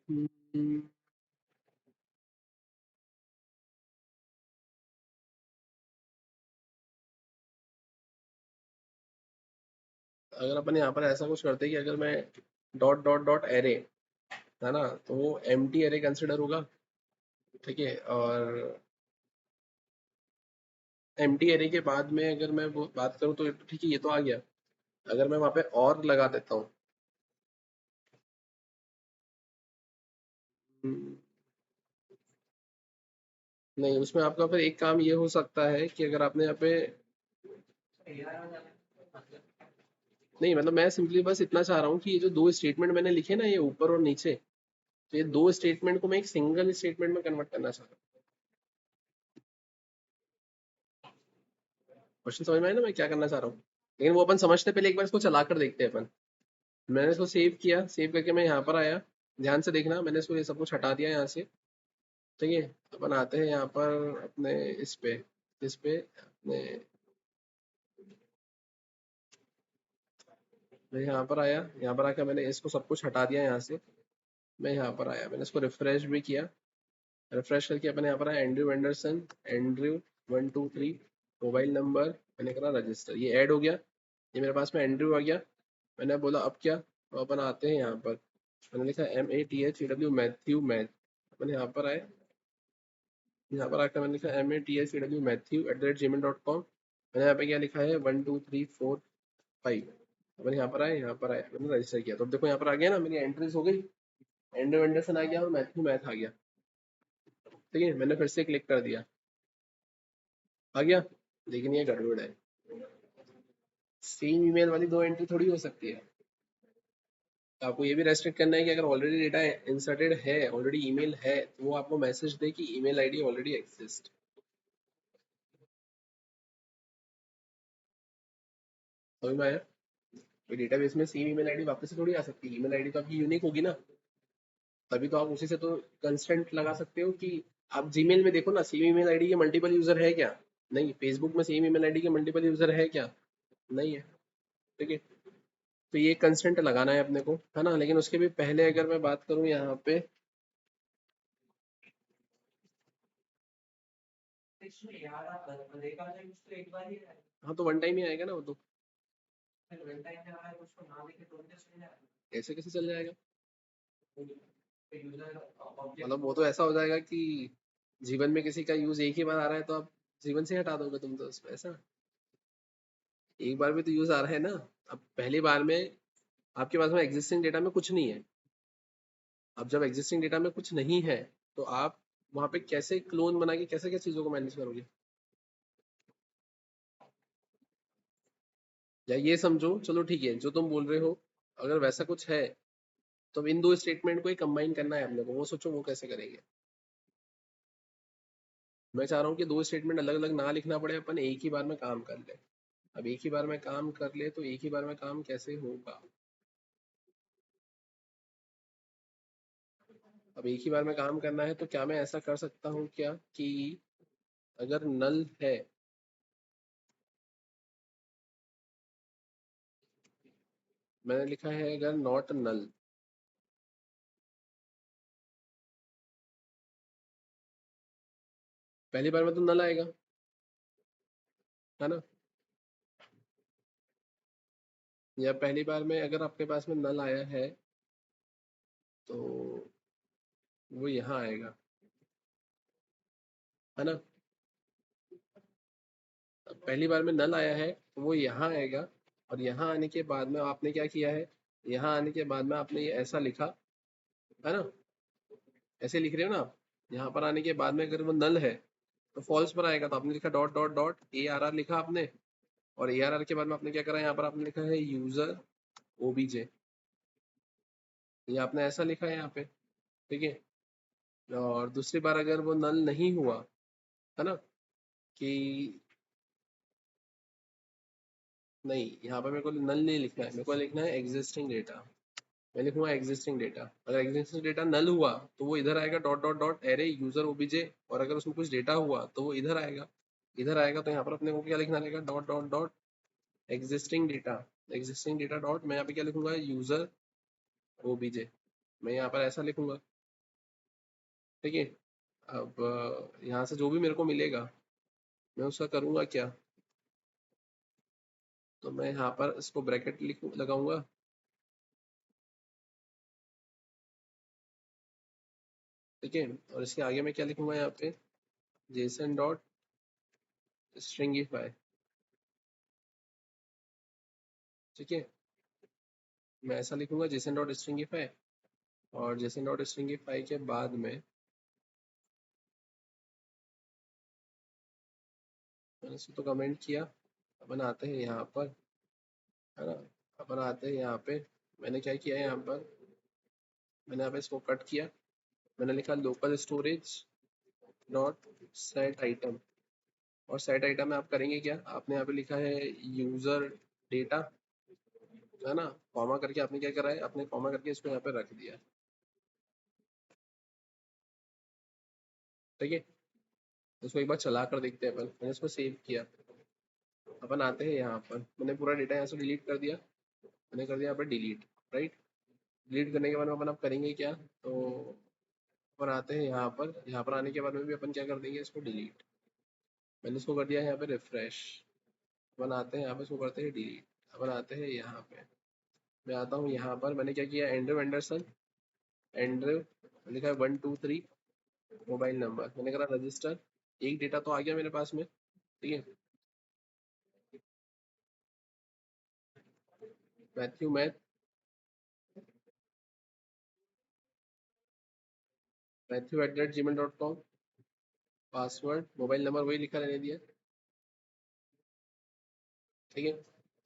हम्म, अगर अपन यहाँ पर ऐसा कुछ करते हैं कि अगर मैं डॉट डॉट डॉट एरे, है ना, तो वो एम्प्टी एरे कंसिडर होगा। ठीक है, और एम्प्टी एरे के बाद में अगर मैं वो बात करूँ तो ठीक है, ये तो आ गया। अगर मैं वहाँ पे और लगा देता हूँ, हम्म, नहीं, उसमें आपका फिर एक काम ये हो सकता है कि अगर आपने यहाँ पे, नहीं मतलब मैं सिंपली बस इतना चाह रहा हूँ कि ये जो दो स्टेटमेंट मैंने लिखे ना, ये ऊपर और नीचे, तो ये दो स्टेटमेंट को मैं एक सिंगल स्टेटमेंट में कन्वर्ट करना चाह रहा हूँ। क्वेश्चन समझ में आया ना मैं क्या करना चाह रहा हूँ? लेकिन वो अपन समझते पहले एक बार इसको चला कर देखते हैं अपन। मैंने इसको सेव किया, सेव करके मैं यहाँ पर आया। ध्यान से देखना, मैंने इसको ये सब कुछ हटा दिया यहाँ से। ठीक है, अपन आते हैं यहाँ पर अपने इस पे अपने, मैं यहाँ पर आया, यहाँ पर आकर मैंने इसको सब कुछ हटा दिया यहाँ से। मैं यहाँ पर आया, मैंने इसको रिफ्रेश भी किया। रिफ्रेश करके अपने यहाँ पर आया Andrew Anderson, Andrew 123, mobile number, मैंने करा रजिस्टर, ये ऐड हो गया। ये मेरे पास में एंड्रयू आ गया। मैंने बोला अब क्या, तो अपन आते हैं यहाँ पर। मैंने लिखा MATHEW मैथ्यू मैथ। अपन यहाँ पर आए, यहाँ पर आकर मैंने लिखा MATHEW मैथ्यू @gmail.com। मैंने यहाँ पे क्या लिखा है 1 2 3 4 5। अपन यहाँ पर आए, यहाँ पर आए, मैंने रजिस्टर किया, तो अब देखो यहाँ पर आ गया ना, मेरी एंट्रीज हो गई। एंड्रयू एंडरसन आ गया और मैथ्यू मैथ आ गया। ठीक है, मैंने फिर से क्लिक कर दिया, आ गया। लेकिन ये गड़बड़ है, सेम ईमेल वाली दो एंट्री थोड़ी हो सकती है। तो आपको ये भी रेस्ट्रिक्ट करना है कि अगर ऑलरेडी डेटा इंसर्टेड है, ऑलरेडी ईमेल है, तो वो आपको मैसेज दे कि ईमेल आईडी ऑलरेडी एग्जिस्ट। समझ में आया? कोई डेटाबेस में सेम ईमेल आईडी वापस से थोड़ी आ सकती है, ईमेल आईडी तो आपकी यूनिक होगी ना। तभी तो आप उसी से तो कंस्टेंट लगा सकते हो कि आप जीमेल में देखो ना, सेम ईमेल आईडी के मल्टीपल यूजर है क्या? नहीं। फेसबुक में सेम ईमेल आईडी के मल्टीपल यूजर है क्या? नहीं है। ठीक है, तो ये कंस्टेंट लगाना है अपने को, है ना। लेकिन उसके भी पहले अगर मैं बात करूं यहाँ पे, हाँ तो वन टाइम ही आएगा ना वो तो। ऐसे कैसे चल जाएगा? मतलब वो तो ऐसा हो जाएगा कि जीवन में किसी का यूज एक ही बार आ रहा है तो आप जीवन से हटा दोगे तुम तो उसको, ऐसा? एक बार में तो यूज आ रहा है ना। अब पहली बार में आपके पास में एग्जिस्टिंग डेटा में कुछ नहीं है। अब जब एग्जिस्टिंग डेटा में कुछ नहीं है, तो आप वहां पे कैसे क्लोन बना के कैसे क्या चीजों को मैनेज करोगे? या ये समझो, चलो ठीक है जो तुम बोल रहे हो, अगर वैसा कुछ है, तो अब इन दो स्टेटमेंट को ही कंबाइन करना है अपने को, वो सोचो वो कैसे करेंगे। मैं चाह रहा हूँ कि दो स्टेटमेंट अलग अलग ना लिखना पड़े, अपन एक ही बार में काम कर ले। अब एक ही बार में काम कर ले तो एक ही बार में काम कैसे होगा? अब एक ही बार में काम करना है तो क्या मैं ऐसा कर सकता हूँ क्या कि अगर नल है, मैंने लिखा है अगर नॉट नल, पहली बार में तो नल आएगा, है ना। या पहली बार में अगर आपके पास में नल आया है तो वो यहाँ आएगा, है ना। अब पहली बार में नल आया है तो वो यहाँ आएगा, और यहाँ आने के बाद में आपने क्या किया है, यहाँ आने के बाद में आपने ये ऐसा लिखा, है ना। ऐसे लिख रहे हो ना आप। यहाँ पर आने के बाद में अगर वो नल है तो फॉल्स पर आएगा, तो आपने लिखा डॉट डॉट डॉट ARR लिखा आपने। और ARR के बाद में आपने क्या करा, यहाँ पर आपने लिखा है यूजर OBJ, ये आपने ऐसा लिखा है यहाँ पे। ठीक है, और दूसरी बार अगर वो नल नहीं हुआ, है ना, कि नहीं, यहाँ पर मेरे को नल नहीं लिखना है, मेरे को लिखना है एग्जिस्टिंग डेटा। मैं लिखूंगा एग्जिस्टिंग डेटा। अगर एग्जिस्टिंग डेटा नल हुआ तो वो इधर आएगा dot dot dot array user OBJ, और अगर उसमें कुछ डेटा हुआ तो वो इधर आएगा। इधर आएगा तो यहाँ पर अपने को क्या लिखना रहेगा, dot dot dot existing data. Existing data dot, मैं यहाँ पे क्या लिखूंगा, यूजर ओबीजे। मैं यहाँ पर ऐसा लिखूंगा। ठीक है। अब यहाँ से जो भी मेरे को मिलेगा मैं उसका करूंगा क्या, तो मैं यहाँ पर इसको ब्रैकेट लिख लगाऊंगा। ठीक है। और इसके आगे मैं क्या लिखूंगा यहाँ पे, जेसन डॉट स्ट्रिंगिफाई। ठीक है। मैं ऐसा लिखूंगा जेसन डॉट स्ट्रिंगिफाई, और जेसन डॉट स्ट्रिंगिफाई के बाद में मैंने इसको तो कमेंट किया। अपन आते हैं यहाँ पर, है ना, अपन आते हैं यहाँ पे। मैंने क्या किया है यहाँ पर, मैंने यहाँ पे इसको कट किया। मैंने लिखा local storage dot set item, और सेट आइटम में आप करेंगे क्या, आपने यहाँ पे लिखा है यूजर डेटा, है ना, कॉमा करके आपने क्या करा है, आपने कॉमा करके इसको यहाँ पे रख दिया। ठीक है। इसको एक बार चला कर देखते हैं अपन। मैंने इसको सेव किया। अपन आते हैं यहाँ पर, मैंने पूरा डेटा यहाँ से डिलीट कर दिया। मैंने कर दिया यहाँ पर डिलीट। राइट। डिलीट करने के बाद में अपन अब करेंगे क्या, तो अपन आते हैं यहाँ पर। यहाँ पर आने के बाद में भी अपन क्या कर देंगे, इसको डिलीट। मैंने इसको कर दिया है यहाँ पे रिफ्रेश। अपन आते हैं यहाँ पे, इसको करते हैं डिलीट। अपन आते हैं यहाँ पे, मैं आता हूँ यहाँ पर। मैंने क्या किया, एंड्रयू एंडरसन, एंड्रयू लिखा है 123 मोबाइल नंबर, मैंने करा रजिस्टर। एक डेटा तो आ गया मेरे पास में। ठीक है। मैथ्यू मैथ, मैथ्यू@gmail.com, पासवर्ड मोबाइल नंबर वही लिखा रहने दिया। ठीक है।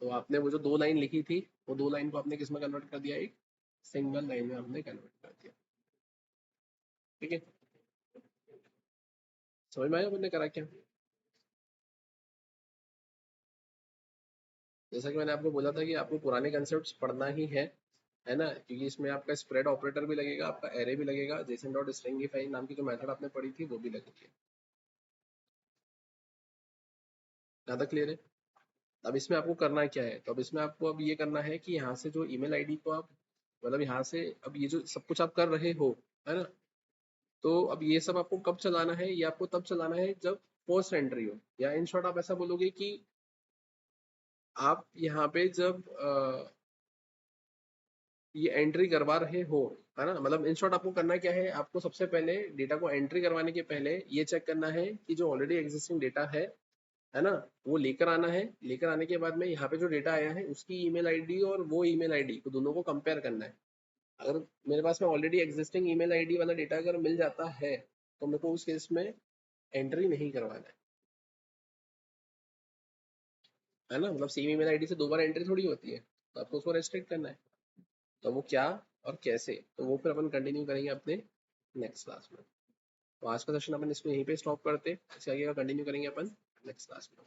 तो आपने वो जो दो लाइन लिखी थी, वो दो लाइन को आपने किस में कन्वर्ट कर दिया, एक सिंगल लाइन में आपने कन्वर्ट कर दिया। ठीक है। समझ में आया आपने करा क्या। जैसा कि मैंने आपको बोला था कि आपको पुराने कंसेप्ट पढ़ना ही है ना, क्योंकि इसमें आपका स्प्रेड ऑपरेटर भी लगेगा, आपका एरे भी लगेगा, जेसन डॉट स्ट्रिंगिफाई नाम की जो मेथड आपने पढ़ी थी वो भी लगेगी। ज्यादा क्लियर है। अब इसमें आपको करना क्या है, तो अब इसमें आपको अब ये करना है कि यहाँ से जो ईमेल आईडी को आप, मतलब यहाँ से अब ये जो सब कुछ आप कर रहे हो, है ना, तो अब ये सब आपको कब चलाना है, ये आपको तब चलाना है जब पोस्ट एंट्री हो, या इन शॉर्ट आप ऐसा बोलोगे कि आप यहाँ पे जब ये एंट्री करवा रहे हो, है ना, मतलब इन शॉर्ट आपको करना क्या है, आपको सबसे पहले डेटा को एंट्री करवाने के पहले ये चेक करना है कि जो ऑलरेडी एग्जिस्टिंग डेटा है ना, वो लेकर आना है। लेकर आने के बाद में यहाँ पे जो डेटा आया है उसकी ईमेल आईडी और वो ईमेल आईडी को दोनों को कंपेयर करना है। अगर मेरे पास में ऑलरेडी एग्जिस्टिंग ईमेल आईडी वाला डेटा अगर मिल जाता है तो मेरे को उस केस में एंट्री नहीं करवाना है ना, मतलब सेम ईमेल आईडी से दो बार एंट्री थोड़ी होती है, तो आपको उसको रेस्ट्रिक्ट करना है। तो वो क्या और कैसे, तो वो फिर अपन कंटिन्यू करेंगे अपने नेक्स्ट क्लास में। तो आज का सेशन अपन इसको यहीं पे स्टॉप करते हैं, इसके आगे का कंटिन्यू करेंगे अपन नेक्स्ट क्लास में।